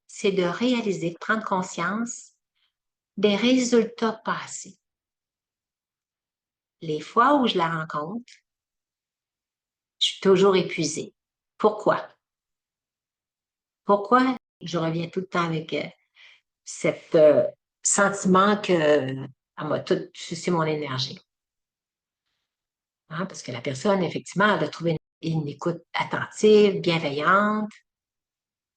c'est de réaliser, de prendre conscience des résultats passés. Les fois où je la rencontre, je suis toujours épuisée. Pourquoi? Pourquoi je reviens tout le temps avec cet sentiment qu'elle m'a tout sucé mon énergie? Hein, parce que la personne, effectivement, elle a trouvé une écoute attentive, bienveillante,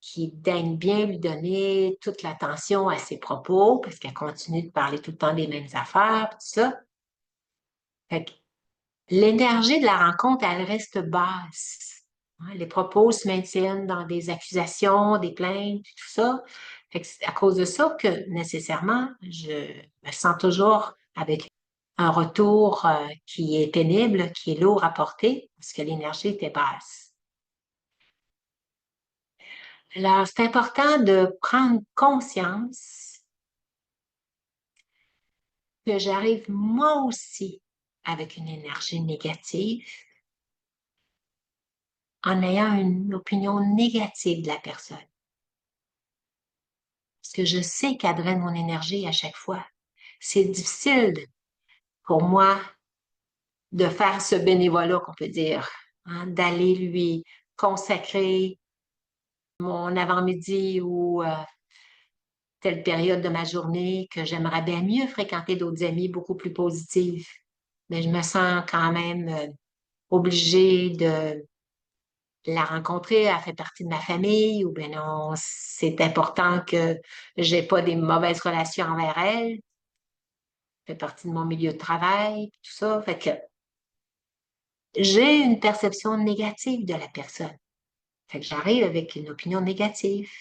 qui daigne bien lui donner toute l'attention à ses propos, parce qu'elle continue de parler tout le temps des mêmes affaires, tout ça. Fait que l'énergie de la rencontre, elle reste basse. Hein, les propos se maintiennent dans des accusations, des plaintes, tout ça. Fait que c'est à cause de ça que, nécessairement, je me sens toujours avec un retour qui est pénible, qui est lourd à porter, parce que l'énergie était basse. Alors, c'est important de prendre conscience que j'arrive moi aussi avec une énergie négative en ayant une opinion négative de la personne. Parce que je sais qu'elle draine mon énergie à chaque fois. C'est difficile pour moi de faire ce bénévolat qu'on peut dire, hein, d'aller lui consacrer mon avant-midi ou telle période de ma journée que j'aimerais bien mieux fréquenter d'autres amis beaucoup plus positifs. Mais je me sens quand même obligée de la rencontrer, elle fait partie de ma famille, ou bien non, c'est important que j'ai pas des mauvaises relations envers elle, elle fait partie de mon milieu de travail, tout ça. Fait que j'ai une perception négative de la personne. Fait que j'arrive avec une opinion négative.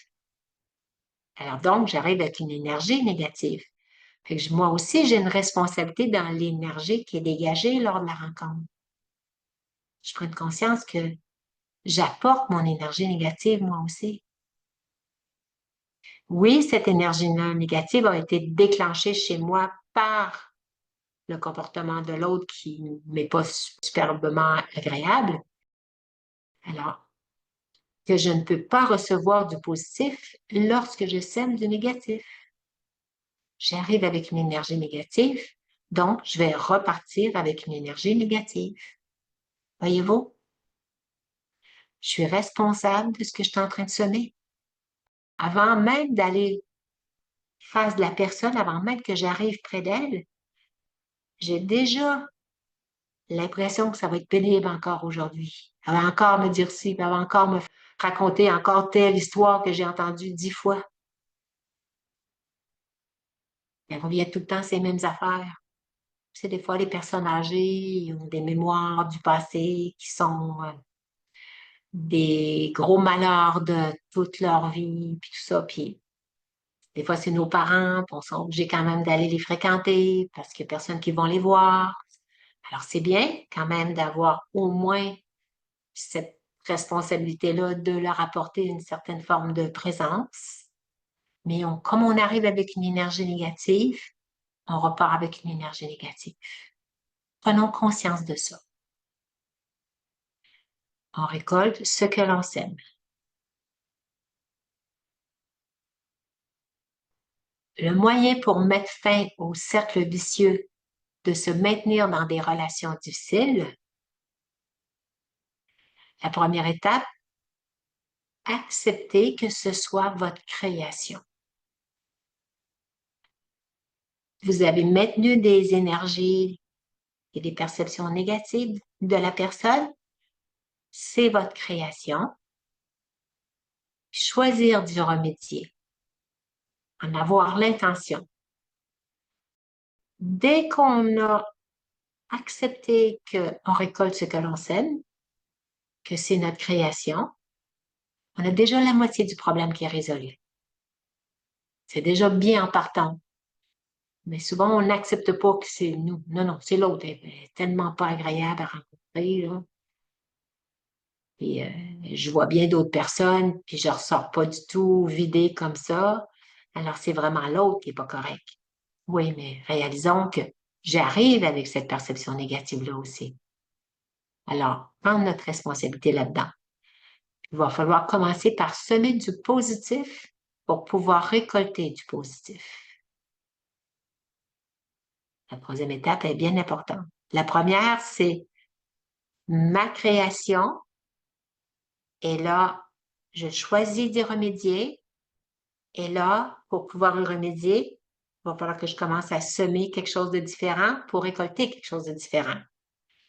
Alors donc, j'arrive avec une énergie négative. Fait que moi aussi, j'ai une responsabilité dans l'énergie qui est dégagée lors de la rencontre. Je prends conscience que j'apporte mon énergie négative moi aussi. Oui, cette énergie-là négative a été déclenchée chez moi par le comportement de l'autre qui ne m'est pas superbement agréable. Alors, que je ne peux pas recevoir du positif lorsque je sème du négatif. J'arrive avec une énergie négative, donc je vais repartir avec une énergie négative. Voyez-vous? Je suis responsable de ce que je suis en train de semer. Avant même d'aller face de la personne, avant même que j'arrive près d'elle, j'ai déjà l'impression que ça va être pénible encore aujourd'hui. Elle va encore me dire ci, elle va encore me raconter encore telle histoire que j'ai entendue 10 fois. Elle revient tout le temps ces mêmes affaires. C'est des fois les personnes âgées, ils ont des mémoires du passé qui sont des gros malheurs de toute leur vie, puis tout ça. Puis des fois, c'est nos parents, puis on s'est obligé quand même d'aller les fréquenter parce qu'il n'y a personne qui va les voir. Alors, c'est bien quand même d'avoir au moins cette responsabilité-là de leur apporter une certaine forme de présence. Mais comme on arrive avec une énergie négative, on repart avec une énergie négative. Prenons conscience de ça. On récolte ce que l'on sème. Le moyen pour mettre fin au cercle vicieux de se maintenir dans des relations difficiles, la première étape, accepter que ce soit votre création. Vous avez maintenu des énergies et des perceptions négatives de la personne, c'est votre création. Choisir d'y remédier, en avoir l'intention. Dès qu'on a accepté qu'on récolte ce que l'on sème, que c'est notre création, on a déjà la moitié du problème qui est résolu. C'est déjà bien en partant. Mais souvent, on n'accepte pas que c'est nous. Non, non, c'est l'autre. Elle est tellement pas agréable à rencontrer, là. Puis, je vois bien d'autres personnes, puis je ressors pas du tout vidée comme ça. Alors, c'est vraiment l'autre qui est pas correct. Oui, mais réalisons que j'arrive avec cette perception négative-là aussi. Alors, prendre notre responsabilité là-dedans. Il va falloir commencer par semer du positif pour pouvoir récolter du positif. La troisième étape est bien importante. La première, c'est ma création. Et là, je choisis d'y remédier. Et là, pour pouvoir y remédier, il va falloir que je commence à semer quelque chose de différent pour récolter quelque chose de différent.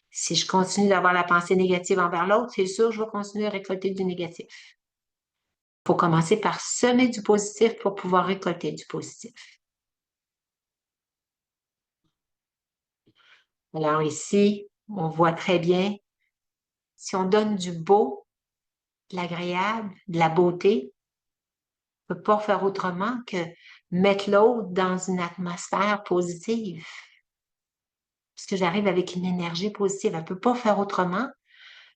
Si je continue d'avoir la pensée négative envers l'autre, c'est sûr, je vais continuer à récolter du négatif. Il faut commencer par semer du positif pour pouvoir récolter du positif. Alors ici, on voit très bien, si on donne du beau, de l'agréable, de la beauté, on ne peut pas faire autrement que mettre l'autre dans une atmosphère positive. Parce que j'arrive avec une énergie positive. Elle ne peut pas faire autrement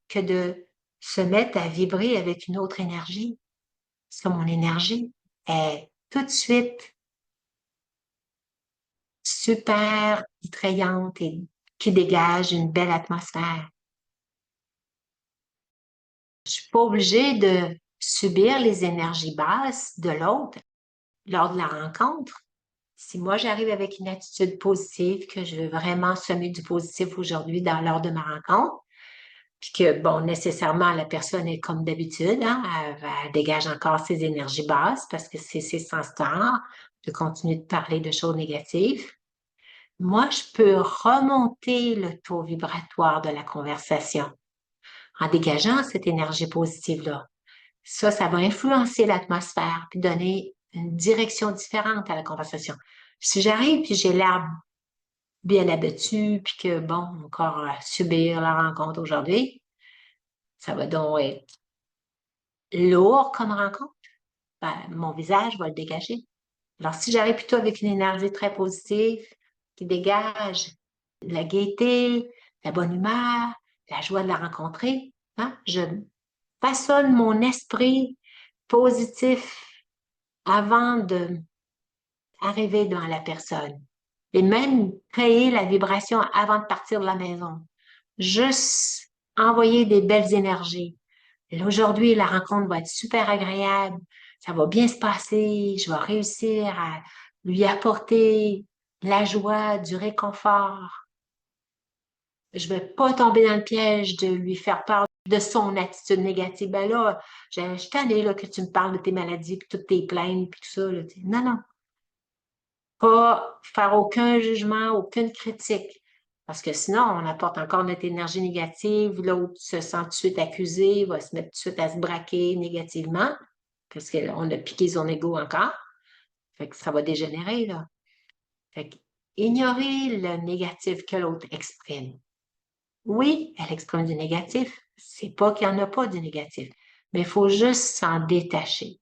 que de se mettre à vibrer avec une autre énergie. Parce que mon énergie est tout de suite super attrayante et qui dégage une belle atmosphère. Je suis pas obligée de subir les énergies basses de l'autre lors de la rencontre. Si moi, j'arrive avec une attitude positive, que je veux vraiment semer du positif aujourd'hui lors de ma rencontre, puis que, bon, nécessairement, la personne est comme d'habitude, hein, elle dégage encore ses énergies basses parce que c'est sans star de continuer de parler de choses négatives. Moi, je peux remonter le taux vibratoire de la conversation en dégageant cette énergie positive-là. Ça va influencer l'atmosphère puis donner une direction différente à la conversation. Si j'arrive puis j'ai l'air bien abattu puis que, bon, encore à subir la rencontre aujourd'hui, ça va donc être lourd comme rencontre. Ben, mon visage va le dégager. Alors, si j'arrive plutôt avec une énergie très positive qui dégage la gaieté, la bonne humeur, la joie de la rencontrer, hein, je façonne mon esprit positif avant de arriver devant la personne et même créer la vibration avant de partir de la maison. Juste envoyer des belles énergies. Et aujourd'hui, la rencontre va être super agréable, ça va bien se passer, je vais réussir à lui apporter la joie, du réconfort. Je vais pas tomber dans le piège de lui faire part de son attitude négative. Ben là, je suis tannée là, que tu me parles de tes maladies, puis toutes tes plaintes, puis tout ça. Là. Non, non. Pas faire aucun jugement, aucune critique. Parce que sinon, on apporte encore notre énergie négative. L'autre se sent tout de suite accusé, va se mettre tout de suite à se braquer négativement, parce qu'on a piqué son ego encore. Fait que ça va dégénérer, là. Fait que ignorer le négatif que l'autre exprime. Oui, elle exprime du négatif. C'est pas qu'il n'y en a pas du négatif, mais il faut juste s'en détacher.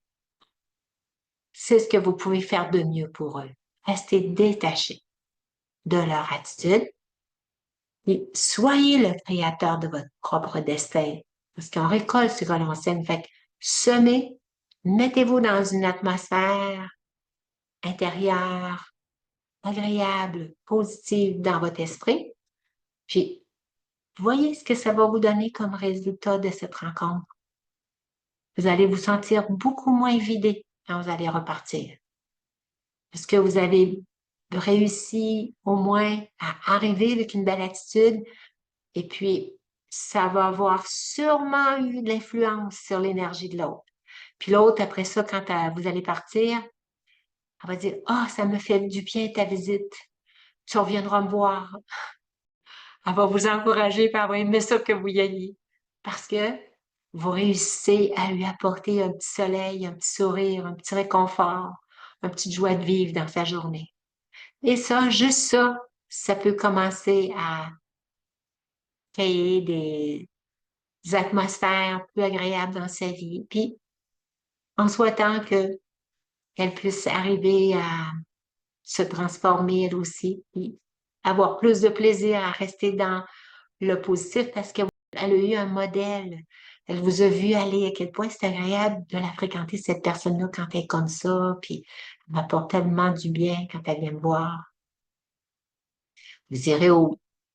C'est ce que vous pouvez faire de mieux pour eux. Restez détaché de leur attitude et soyez le créateur de votre propre destin. Parce qu'on récolte ce que l'on sème. Fait que semez, mettez-vous dans une atmosphère intérieure, agréable, positive dans votre esprit. Puis, voyez ce que ça va vous donner comme résultat de cette rencontre. Vous allez vous sentir beaucoup moins vidé quand vous allez repartir. Parce que vous avez réussi au moins à arriver avec une belle attitude et puis ça va avoir sûrement eu de l'influence sur l'énergie de l'autre. Puis l'autre, après ça, quand vous allez partir, elle va dire, ah, ça me fait du bien ta visite. Tu reviendras me voir. Elle va vous encourager, puis elle va aimer ça que vous y alliez. Parce que vous réussissez à lui apporter un petit soleil, un petit sourire, un petit réconfort, une petite joie de vivre dans sa journée. Et ça, juste ça, ça peut commencer à créer des atmosphères plus agréables dans sa vie. Puis, en souhaitant qu'elle puisse arriver à se transformer elle aussi, puis avoir plus de plaisir à rester dans le positif parce qu'elle a eu un modèle. Elle vous a vu aller à quel point c'est agréable de la fréquenter, cette personne-là, quand elle est comme ça, puis elle m'apporte tellement du bien quand elle vient me voir. Vous irez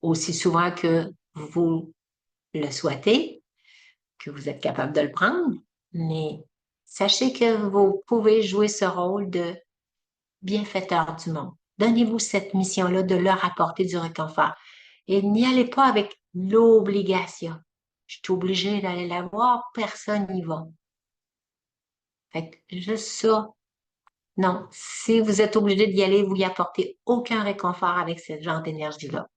aussi souvent que vous le souhaitez, que vous êtes capable de le prendre, mais sachez que vous pouvez jouer ce rôle de bienfaiteur du monde. Donnez-vous cette mission-là de leur apporter du réconfort. Et n'y allez pas avec l'obligation. Je suis obligée d'aller la voir, personne n'y va. Fait que juste ça. Non, si vous êtes obligé d'y aller, vous y apportez aucun réconfort avec ce genre d'énergie-là.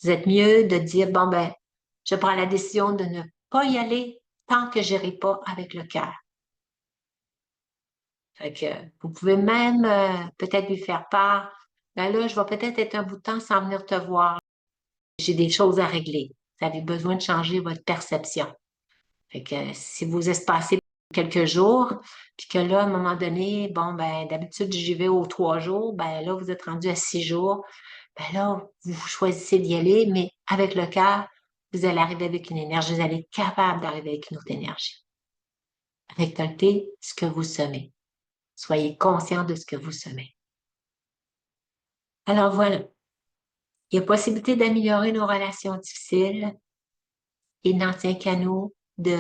Vous êtes mieux de dire, bon ben, je prends la décision de ne pas y aller tant que je n'irai pas avec le cœur. Fait que vous pouvez même peut-être lui faire part. Ben là, je vais peut-être être un bout de temps sans venir te voir. J'ai des choses à régler. Vous avez besoin de changer votre perception. Fait que si vous espacez quelques jours, puis que là, à un moment donné, bon, ben, d'habitude, j'y vais aux 3 jours, ben là, vous êtes rendu à 6 jours, ben là, vous choisissez d'y aller, mais avec le cœur, vous allez arriver avec une énergie, vous allez être capable d'arriver avec une autre énergie. Récoltez ce que vous semez. Soyez conscient de ce que vous semez. Alors voilà, il y a possibilité d'améliorer nos relations difficiles. Il n'en tient qu'à nous de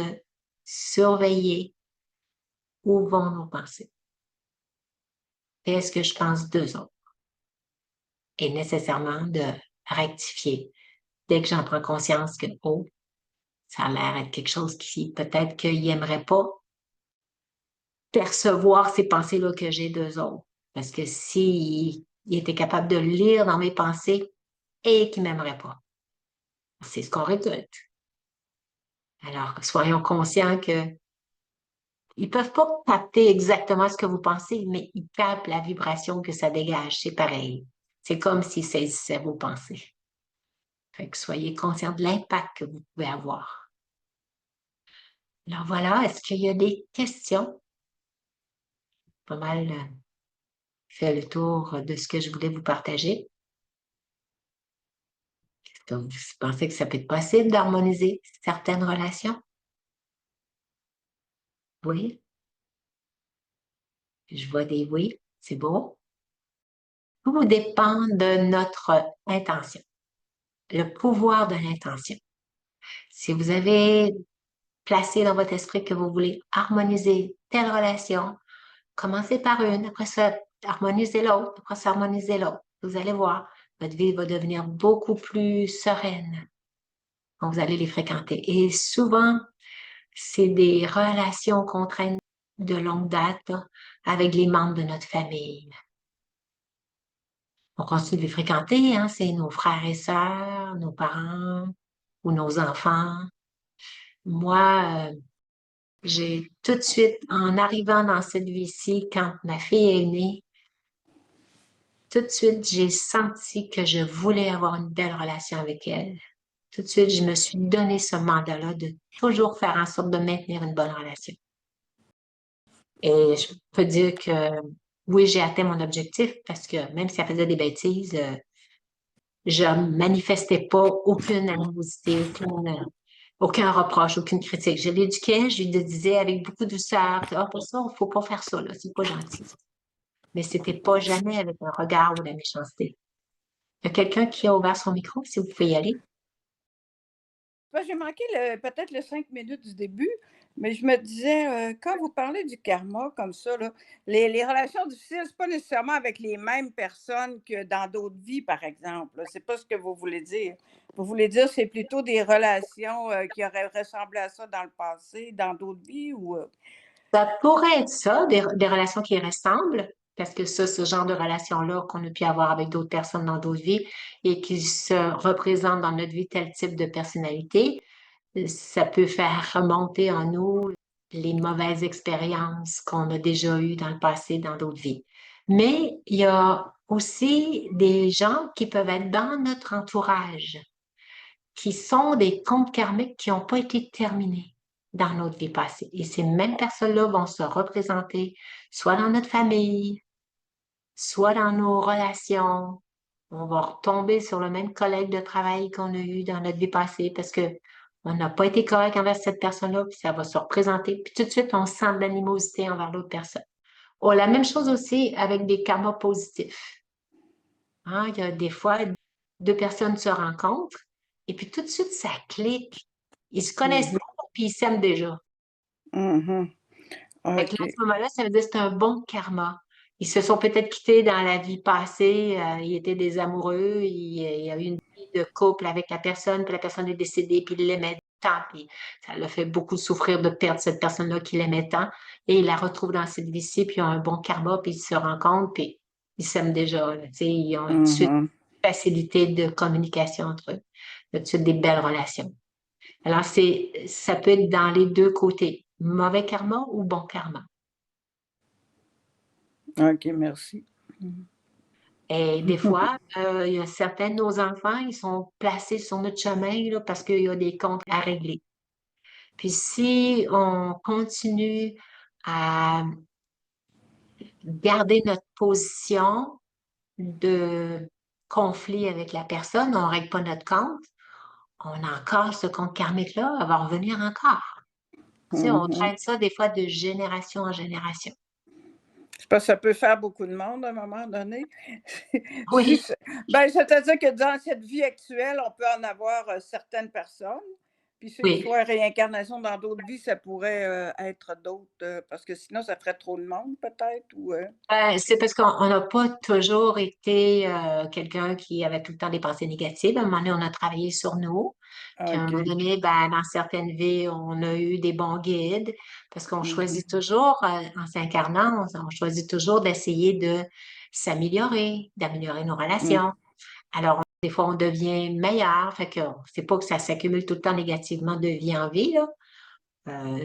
surveiller où vont nos pensées. Qu'est-ce que je pense d'eux autres? est nécessairement de rectifier. Dès que j'en prends conscience que, oh, ça a l'air d'être quelque chose qui, peut-être qu'il n'aimerait pas percevoir ces pensées-là que j'ai d'eux autres. Parce que s'il était capable de lire dans mes pensées et qu'il m'aimerait pas, c'est ce qu'on récolte. Alors, soyons conscients que ils peuvent pas capter exactement ce que vous pensez, mais ils captent la vibration que ça dégage. C'est pareil. C'est comme s'ils saisissaient vos pensées. Fait que soyez conscients de l'impact que vous pouvez avoir. Alors voilà, est-ce qu'il y a des questions? Pas mal fait le tour de ce que je voulais vous partager. Donc, vous pensez que ça peut être possible d'harmoniser certaines relations? Oui, je vois des oui, c'est beau. Tout dépend de notre intention, le pouvoir de l'intention. Si vous avez placé dans votre esprit que vous voulez harmoniser telle relation, commencez par une, après ça, harmonisez l'autre, après ça, harmonisez l'autre. Vous allez voir, votre vie va devenir beaucoup plus sereine quand vous allez les fréquenter. Et souvent, c'est des relations qu'on traîne de longue date là, avec les membres de notre famille. On continue de les fréquenter, hein, c'est nos frères et sœurs, nos parents ou nos enfants. Moi, j'ai tout de suite, en arrivant dans cette vie-ci, quand ma fille est née, tout de suite, j'ai senti que je voulais avoir une belle relation avec elle. Tout de suite, je me suis donné ce mandat-là de toujours faire en sorte de maintenir une bonne relation. Et je peux dire que oui, j'ai atteint mon objectif parce que même si elle faisait des bêtises, je manifestais pas aucune animosité, aucun reproche, aucune critique. Je l'éduquais, je lui disais avec beaucoup de douceur, ah, pour ça, il faut pas faire ça, là, c'est pas gentil. Mais c'était pas jamais avec un regard ou de la méchanceté. Il y a quelqu'un qui a ouvert son micro, si vous pouvez y aller. J'ai manqué peut-être les 5 minutes du début, mais je me disais, quand vous parlez du karma comme ça, là, les relations difficiles, c'est pas nécessairement avec les mêmes personnes que dans d'autres vies, par exemple. C'est pas ce que vous voulez dire. Vous voulez dire c'est plutôt des relations qui auraient ressemblé à ça dans le passé, dans d'autres vies ou. Ça pourrait être ça, des relations qui ressemblent, parce que ça, ce genre de relation-là qu'on a pu avoir avec d'autres personnes dans d'autres vies et qui se représentent dans notre vie tel type de personnalité, ça peut faire remonter en nous les mauvaises expériences qu'on a déjà eues dans le passé, dans d'autres vies. Mais il y a aussi des gens qui peuvent être dans notre entourage, qui sont des comptes karmiques qui n'ont pas été terminés dans notre vie passée. Et ces mêmes personnes-là vont se représenter soit dans notre famille, soit dans nos relations. On va retomber sur le même collègue de travail qu'on a eu dans notre vie passée parce que on n'a pas été correct envers cette personne-là, puis ça va se représenter. Puis tout de suite, on sent de l'animosité envers l'autre personne. Oh, la même chose aussi avec des karmas positifs. Hein, il y a des fois, deux personnes se rencontrent et puis tout de suite, ça clique. Ils se connaissent pas, puis ils s'aiment déjà. Mhm. Fait que là, à OK. ce moment-là, ça veut dire que c'est un bon karma. Ils se sont peut-être quittés dans la vie passée, ils étaient des amoureux, il y a eu une vie de couple avec la personne, puis la personne est décédée, puis il l'aimait tant, puis ça l'a fait beaucoup souffrir de perdre cette personne-là qu'il aimait tant, et il la retrouve dans cette vie-ci, puis ils ont un bon karma, puis ils se rencontrent, puis ils s'aiment déjà, là, tu sais, ils ont tout de suite Mhm. une facilité de communication entre eux, tout de suite des belles relations. Alors, ça peut être dans les deux côtés, mauvais karma ou bon karma. OK, merci. Et des fois, il y a certains de nos enfants, ils sont placés sur notre chemin là, parce qu'il y a des comptes à régler. Puis si on continue à garder notre position de conflit avec la personne, on ne règle pas notre compte, on a encore ce compte karmique-là, elle va revenir encore. Tu sais, on Mhm. traîne ça des fois de génération en génération. Je pense que ça peut faire beaucoup de monde à un moment donné. Si Oui, c'est- ben, c'est-à-dire que dans cette vie actuelle, on peut en avoir certaines personnes, Puis Oui. soit réincarnation dans d'autres vies, ça pourrait, être d'autres, parce que sinon ça ferait trop de monde peut-être ou, C'est parce qu'on n'a pas toujours été quelqu'un qui avait tout le temps des pensées négatives. À un moment donné, on a travaillé sur nous. Puis à un moment OK. donné, ben, dans certaines vies, on a eu des bons guides parce qu'on Mmh. choisit toujours, en s'incarnant, on choisit toujours d'essayer de s'améliorer, d'améliorer nos Mmh. relations. Alors, des fois, on devient meilleur. Fait que c'est pas que ça s'accumule tout le temps négativement de vie en vie, là.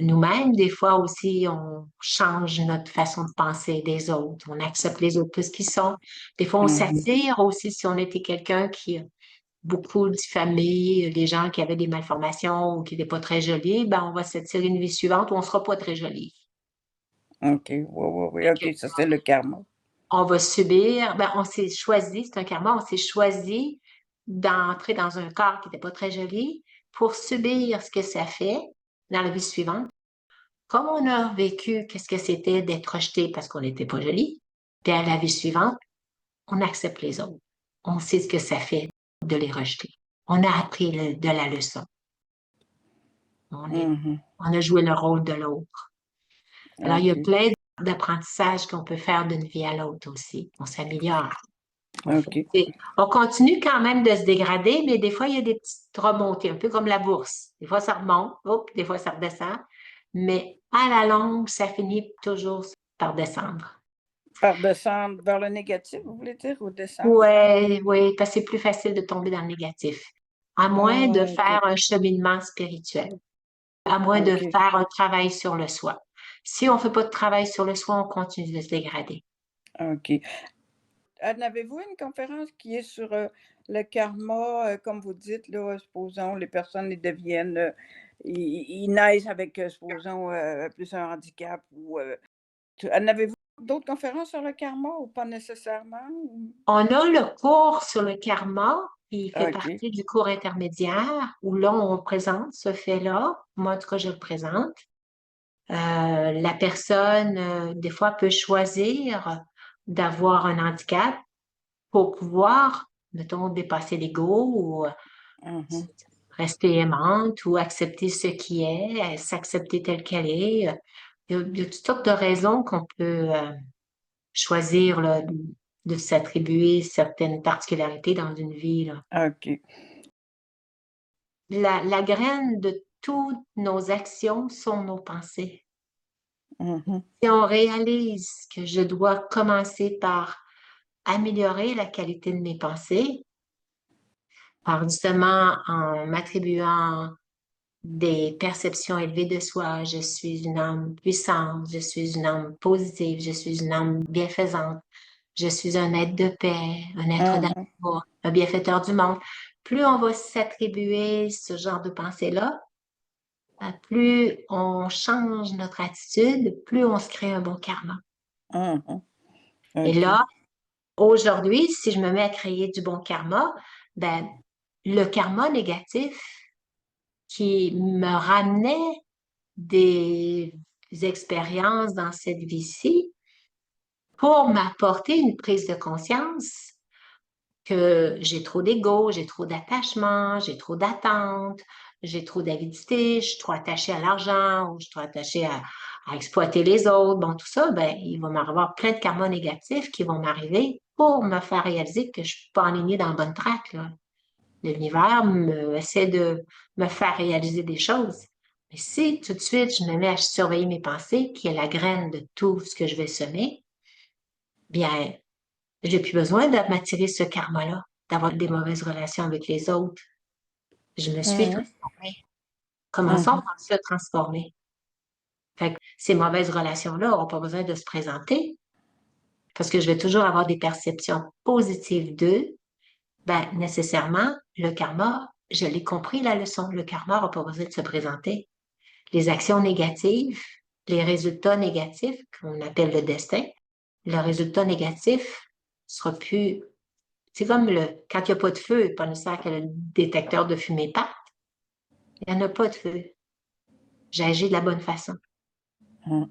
Nous-mêmes, des fois aussi, on change notre façon de penser des autres. On accepte les autres plus qu'ils sont. Des fois, on Mmh. s'attire aussi si on était quelqu'un qui a beaucoup diffamé les gens qui avaient des malformations ou qui n'étaient pas très jolis, ben, on va s'attirer une vie suivante où on ne sera pas très joli. OK. Oui, oui, oui. Fait OK, ça c'est le karma. on va subir, ben, on s'est choisi, c'est un karma, on s'est choisi d'entrer dans un corps qui n'était pas très joli pour subir ce que ça fait dans la vie suivante. Comme on a vécu, qu'est-ce que c'était d'être rejeté parce qu'on n'était pas joli, puis à la vie suivante, on accepte les autres. On sait ce que ça fait de les rejeter. On a appris de la leçon. On est, Mmh. on a joué le rôle de l'autre. Alors, il y a OK. plein d'apprentissages qu'on peut faire d'une vie à l'autre aussi. On s'améliore. OK. On continue quand même de se dégrader, mais des fois, il y a des petites remontées, un peu comme la bourse. Des fois, ça remonte, hop, des fois, ça redescend. Mais à la longue, ça finit toujours par descendre. Par descendre vers le négatif, vous voulez dire, ou descendre? Ouais, oui, parce que c'est plus facile de tomber dans le négatif. À moins de Ah, OK. faire un cheminement spirituel, à moins de OK. faire un travail sur le soi. Si on ne fait pas de travail sur le soi, on continue de se dégrader. OK. En avez-vous une conférence qui est sur, le karma, comme vous dites là, supposons les personnes, ils deviennent, ils naissent avec, supposons, plus un handicap ou, en avez-vous d'autres conférences sur le karma ou pas nécessairement ou? On a le cours sur le karma qui fait OK. partie du cours intermédiaire où là, on présente ce fait-là. Moi, en tout cas, je le présente. La personne, des fois, peut choisir d'avoir un handicap pour pouvoir, mettons, dépasser l'ego ou Mmh. rester aimante ou accepter ce qui est, s'accepter telle qu'elle est. Il y a toutes sortes de raisons qu'on peut choisir là, de s'attribuer certaines particularités dans une vie, là. OK. La graine de toutes nos actions sont nos pensées. Mmh. Si on réalise que je dois commencer par améliorer la qualité de mes pensées, par justement en m'attribuant des perceptions élevées de soi. Je suis une âme puissante, je suis une âme positive, je suis une âme bienfaisante, je suis un être de paix, un être Mmh. d'amour, un bienfaiteur du monde. Plus on va s'attribuer ce genre de pensée-là, plus on change notre attitude, plus on se crée un bon karma. Mmh. Et OK. là, aujourd'hui, si je me mets à créer du bon karma, ben, le karma négatif qui me ramenait des expériences dans cette vie-ci pour m'apporter une prise de conscience que j'ai trop d'ego, j'ai trop d'attachement, j'ai trop d'attente, j'ai trop d'avidité, je suis trop attachée à l'argent ou je suis trop attachée à exploiter les autres. Bon, tout ça, ben, il va m'avoir plein de karma négatifs qui vont m'arriver pour me faire réaliser que je suis pas alignée dans le bon track, là. L'univers essaie de me faire réaliser des choses. Mais si tout de suite je me mets à surveiller mes pensées, qui est la graine de tout ce que je vais semer, bien, j'ai plus besoin de m'attirer ce karma-là, d'avoir des mauvaises relations avec les autres. Je me suis Mmh. transformée. Commençons Mmh. par se transformer. Fait que ces mauvaises relations-là n'auront pas besoin de se présenter parce que je vais toujours avoir des perceptions positives d'eux. Ben, nécessairement, le karma, je l'ai compris la leçon. Le karma n'aura pas besoin de se présenter. Les actions négatives, les résultats négatifs, qu'on appelle le destin, le résultat négatif sera plus. C'est comme quand il n'y a pas de feu, pas nécessaire que le détecteur de fumée parte. Il n'y en a pas de feu. J'agis de la bonne façon. Mmh.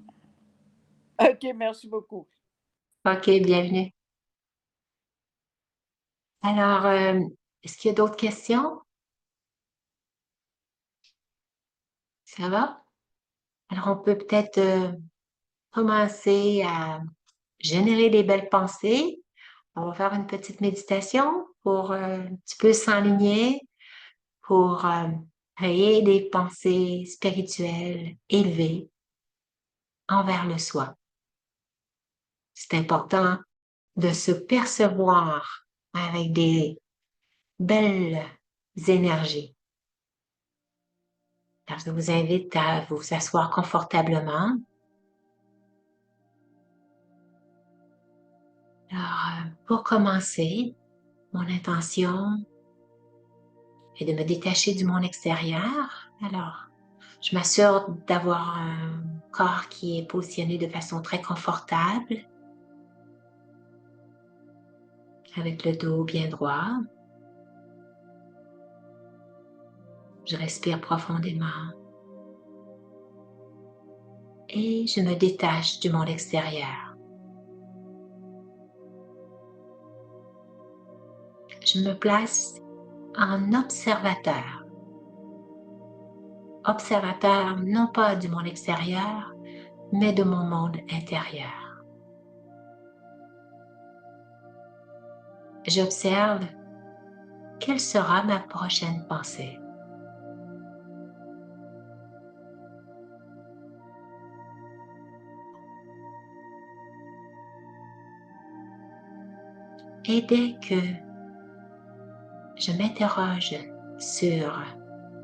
OK, merci beaucoup. OK, bienvenue. Alors, est-ce qu'il y a d'autres questions? Ça va? Alors, on peut peut-être commencer à générer des belles pensées. On va faire une petite méditation pour un petit peu s'enligner, pour créer des pensées spirituelles élevées envers le soi. C'est important de se percevoir avec des belles énergies. Alors, je vous invite à vous asseoir confortablement. Alors, pour commencer, mon intention est de me détacher du monde extérieur. Alors, je m'assure d'avoir un corps qui est positionné de façon très confortable, avec le dos bien droit. Je respire profondément et je me détache du monde extérieur. Je me place en observateur. Observateur non pas du monde extérieur, mais de mon monde intérieur. J'observe quelle sera ma prochaine pensée. Et dès que je m'interroge sur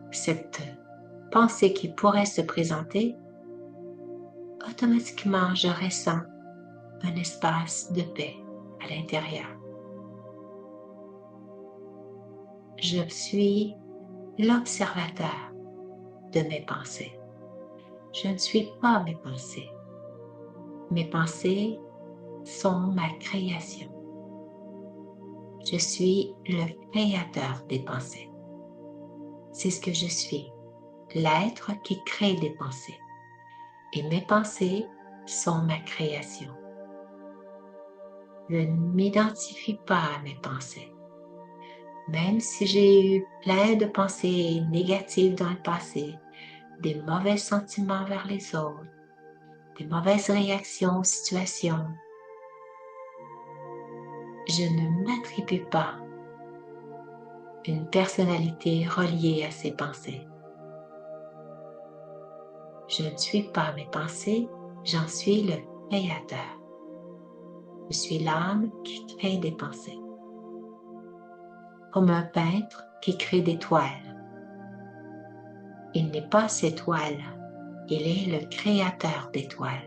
cette pensée qui pourrait se présenter, automatiquement je ressens un espace de paix à l'intérieur. Je suis l'observateur de mes pensées. Je ne suis pas mes pensées. Mes pensées sont ma création. Je suis le créateur des pensées. C'est ce que je suis, l'être qui crée des pensées. Et mes pensées sont ma création. Je ne m'identifie pas à mes pensées. Même si j'ai eu plein de pensées négatives dans le passé, des mauvais sentiments vers les autres, des mauvaises réactions aux situations, je ne m'attribue pas une personnalité reliée à ces pensées. Je ne suis pas mes pensées, j'en suis le créateur. Je suis l'âme qui crée des pensées. Comme un peintre qui crée des toiles. Il n'est pas ces toiles, il est le créateur des toiles.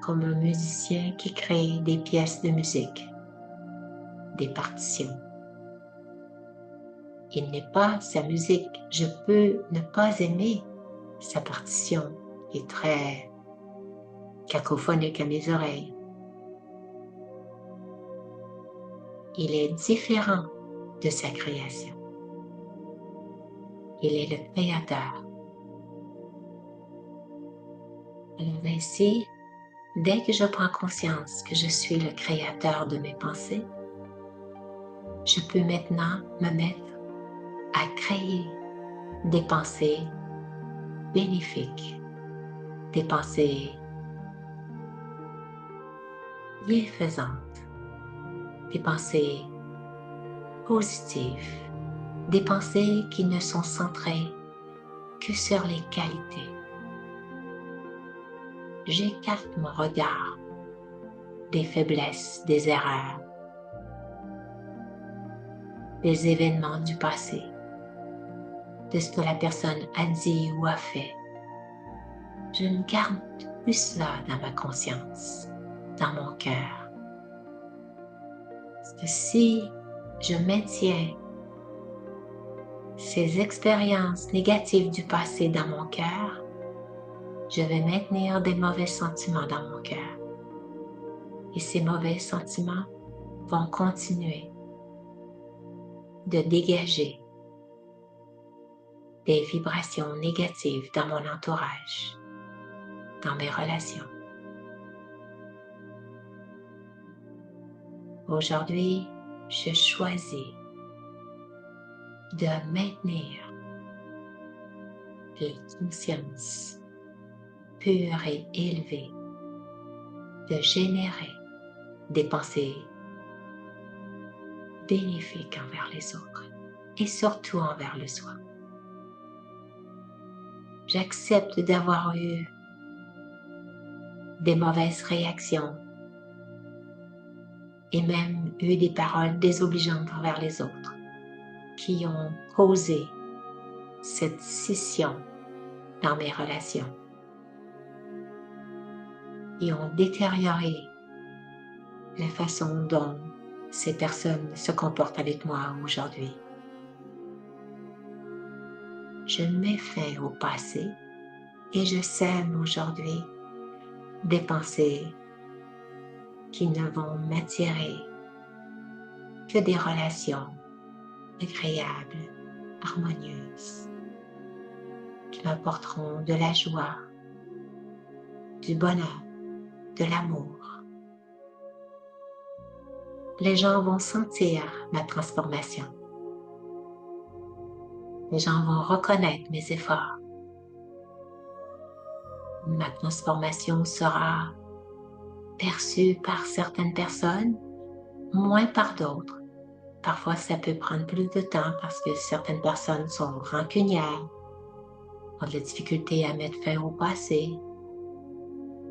Comme un musicien qui crée des pièces de musique, des partitions. Il n'est pas sa musique. Je peux ne pas aimer sa partition qui est très cacophonique à mes oreilles. Il est différent de sa création. Il est le créateur. Alors ainsi, dès que je prends conscience que je suis le créateur de mes pensées, je peux maintenant me mettre à créer des pensées bénéfiques, des pensées bienfaisantes, des pensées positives, des pensées qui ne sont centrées que sur les qualités. J'écarte mon regard des faiblesses, des erreurs, des événements du passé, de ce que la personne a dit ou a fait. Je ne garde plus cela dans ma conscience, dans mon cœur. Parce que si je maintiens ces expériences négatives du passé dans mon cœur, je vais maintenir des mauvais sentiments dans mon cœur. Et ces mauvais sentiments vont continuer de dégager des vibrations négatives dans mon entourage, dans mes relations. Aujourd'hui, je choisis de maintenir de conscience pure et élevée de générer des pensées bénéfiques envers les autres et surtout envers le soi. J'accepte d'avoir eu des mauvaises réactions et même eu des paroles désobligeantes envers les autres qui ont causé cette scission dans mes relations et ont détérioré la façon dont ces personnes se comportent avec moi aujourd'hui. Je mets fin au passé et je sème aujourd'hui des pensées qui ne vont m'attirer que des relations agréables, harmonieuses, qui m'apporteront de la joie, du bonheur, de l'amour. Les gens vont sentir ma transformation. Les gens vont reconnaître mes efforts. Ma transformation sera perçue par certaines personnes, moins par d'autres. Parfois, ça peut prendre plus de temps parce que certaines personnes sont rancunières, ont de la difficulté à mettre fin au passé.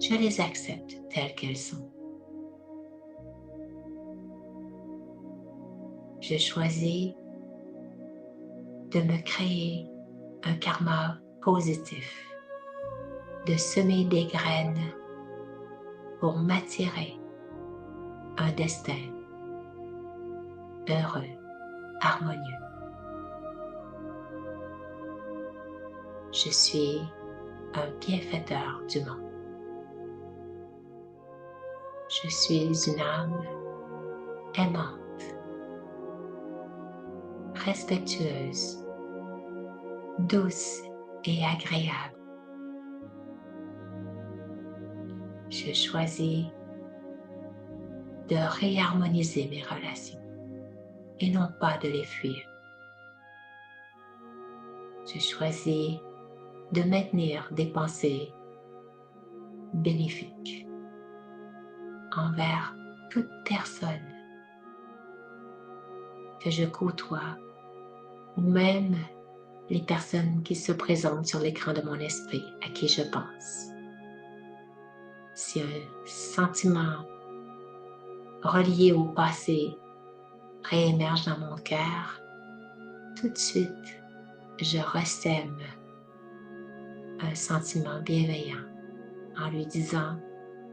Je les accepte telles qu'elles sont. Je choisis de me créer un karma positif, de semer des graines pour m'attirer un destin heureux, harmonieux. Je suis un bienfaiteur du monde. Je suis une âme aimante, respectueuse, douce et agréable. Je choisis de réharmoniser mes relations et non pas de les fuir. Je choisis de maintenir des pensées bénéfiques envers toute personne que je côtoie ou même les personnes qui se présentent sur l'écran de mon esprit à qui je pense. Si un sentiment relié au passé réémerge dans mon cœur, tout de suite, je ressème un sentiment bienveillant en lui disant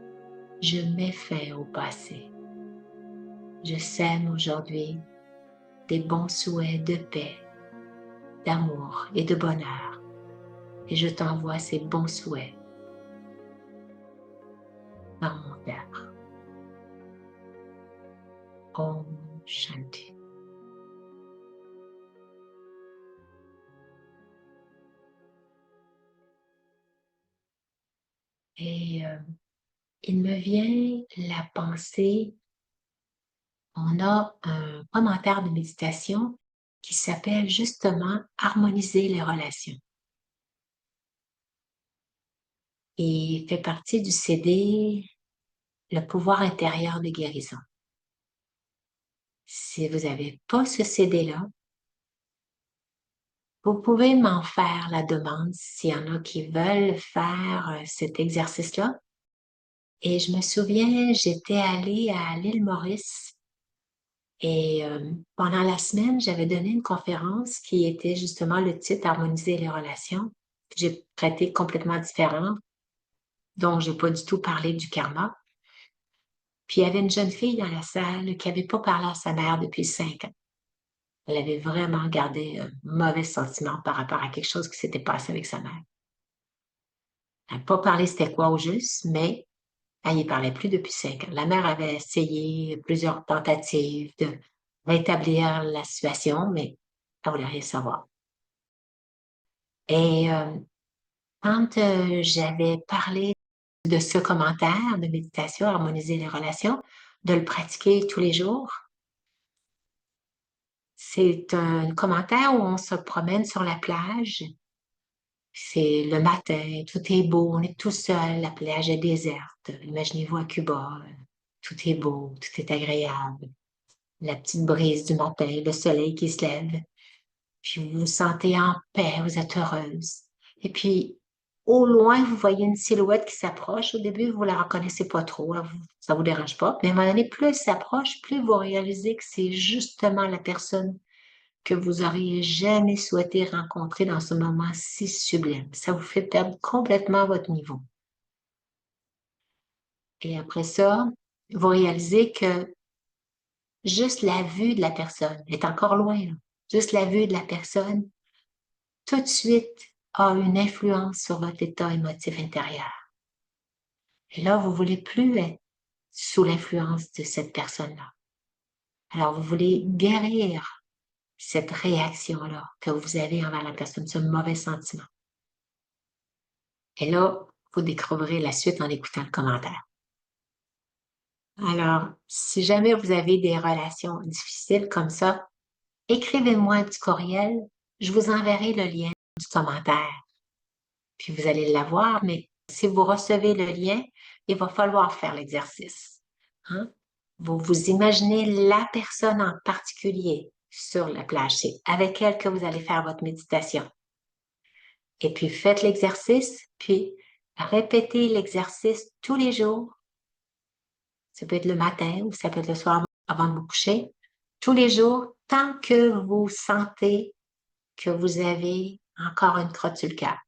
« Je mets fin au passé. Je sème aujourd'hui des bons souhaits de paix, d'amour et de bonheur et je t'envoie ces bons souhaits dans mon cœur. Om Shanti. Et il me vient la pensée, on a un commentaire de méditation qui s'appelle justement « Harmoniser les relations ». Et fait partie du CD « Le pouvoir intérieur de guérison ». Si vous n'avez pas ce CD-là, vous pouvez m'en faire la demande s'il y en a qui veulent faire cet exercice-là. Et je me souviens, j'étais allée à l'île Maurice et pendant la semaine, j'avais donné une conférence qui était justement le titre « Harmoniser les relations ». J'ai traité complètement différent, donc je n'ai pas du tout parlé du karma. Puis il y avait une jeune fille dans la salle qui n'avait pas parlé à sa mère depuis 5 ans. Elle avait vraiment gardé un mauvais sentiment par rapport à quelque chose qui s'était passé avec sa mère. Elle n'a pas parlé c'était quoi au juste, mais elle n'y parlait plus depuis 5 ans. La mère avait essayé plusieurs tentatives de rétablir la situation, mais elle ne voulait rien savoir. Et quand j'avais parlé de ce commentaire de méditation, harmoniser les relations, de le pratiquer tous les jours, c'est un commentaire où on se promène sur la plage C'est le matin, tout est beau, on est tout seul, la plage est déserte. Imaginez-vous à Cuba, tout est beau, tout est agréable. La petite brise du matin, le soleil qui se lève. Puis vous vous sentez en paix, vous êtes heureuse. Et puis, au loin, vous voyez une silhouette qui s'approche. Au début, vous la reconnaissez pas trop, hein, ça vous dérange pas. Mais à un moment donné, plus elle s'approche, plus vous réalisez que c'est justement la personne que vous auriez jamais souhaité rencontrer dans ce moment si sublime. Ça vous fait perdre complètement votre niveau. Et après ça, vous réalisez que juste la vue de la personne est encore loin, là. Juste la vue de la personne, tout de suite, a une influence sur votre état émotif intérieur. Et là, vous voulez plus être sous l'influence de cette personne-là. Alors, vous voulez guérir cette réaction-là que vous avez envers la personne, ce mauvais sentiment. Et là, vous découvrirez la suite en écoutant le commentaire. Alors, si jamais vous avez des relations difficiles comme ça, écrivez-moi un petit courriel, je vous enverrai le lien du commentaire. Puis vous allez l'avoir, mais si vous recevez le lien, il va falloir faire l'exercice. Hein? Vous vous imaginez la personne en particulier sur la plage. C'est avec elle que vous allez faire votre méditation. Et puis faites l'exercice, puis répétez l'exercice tous les jours. Ça peut être le matin ou ça peut être le soir avant de vous coucher. Tous les jours, tant que vous sentez que vous avez encore une crotte sur le cœur.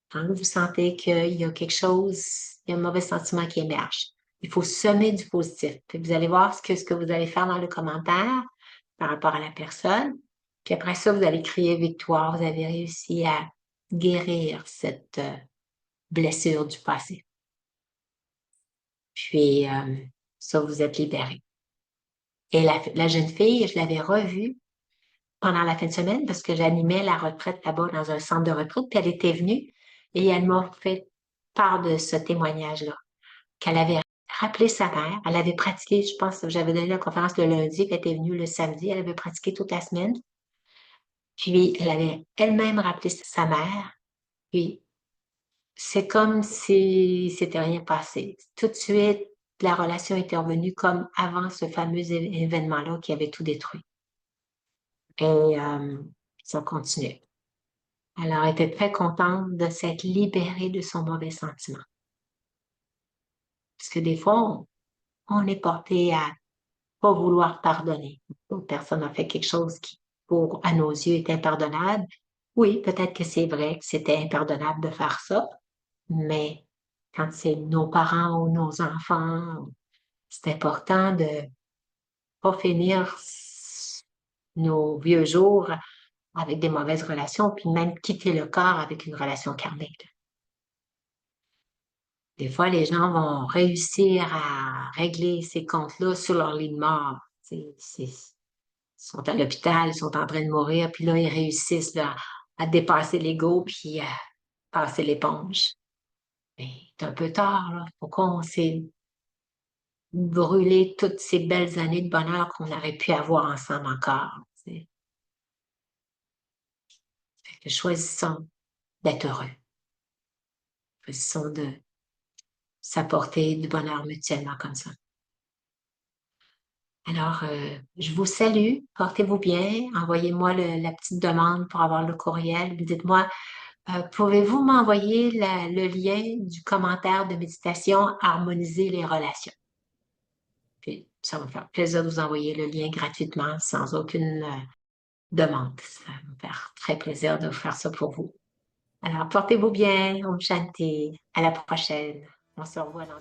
Quand vous sentez qu'il y a quelque chose, il y a un mauvais sentiment qui émerge. Il faut semer du positif. Puis vous allez voir ce que vous allez faire dans le commentaire par rapport à la personne. Puis après ça, vous allez crier victoire. Vous avez réussi à guérir cette blessure du passé. Puis ça, vous êtes libéré. Et la jeune fille, je l'avais revue pendant la fin de semaine parce que j'animais la retraite là-bas dans un centre de retraite. Puis elle était venue et elle m'a fait part de ce témoignage-là, qu'elle avait rappelé sa mère. Elle avait pratiqué, je pense, que j'avais donné la conférence le lundi, puis elle était venue le samedi. Elle avait pratiqué toute la semaine. Puis elle avait elle-même rappelé sa mère. Puis c'est comme si c'était rien passé. Tout de suite, la relation était revenue comme avant ce fameux événement-là qui avait tout détruit. Et ça continuait. Alors, elle était très contente de s'être libérée de son mauvais sentiment. Parce que des fois, on est porté à pas vouloir pardonner. L'autre personne a fait quelque chose qui, à nos yeux, est impardonnable. Oui, peut-être que c'est vrai que c'était impardonnable de faire ça, mais quand c'est nos parents ou nos enfants, c'est important de pas finir nos vieux jours avec des mauvaises relations, puis même quitter le corps avec une relation karmique. Des fois, les gens vont réussir à régler ces comptes-là sur leur lit de mort. Ils sont à l'hôpital, ils sont en train de mourir, puis là, ils réussissent là, à dépasser l'ego, puis à passer l'éponge. Mais c'est un peu tard, là. Pourquoi on s'est brûlé toutes ces belles années de bonheur qu'on aurait pu avoir ensemble encore? T'sais. Fait que choisissons d'être heureux. Choisissons de s'apporter du bonheur mutuellement comme ça. Alors, je vous salue, portez-vous bien, envoyez-moi la petite demande pour avoir le courriel, dites-moi, pouvez-vous m'envoyer le lien du commentaire de méditation Harmoniser les relations? Puis, ça va me faire plaisir de vous envoyer le lien gratuitement, sans aucune demande. Ça va me faire très plaisir de faire ça pour vous. Alors, portez-vous bien, Om Shanti, à la prochaine. On se revoit dans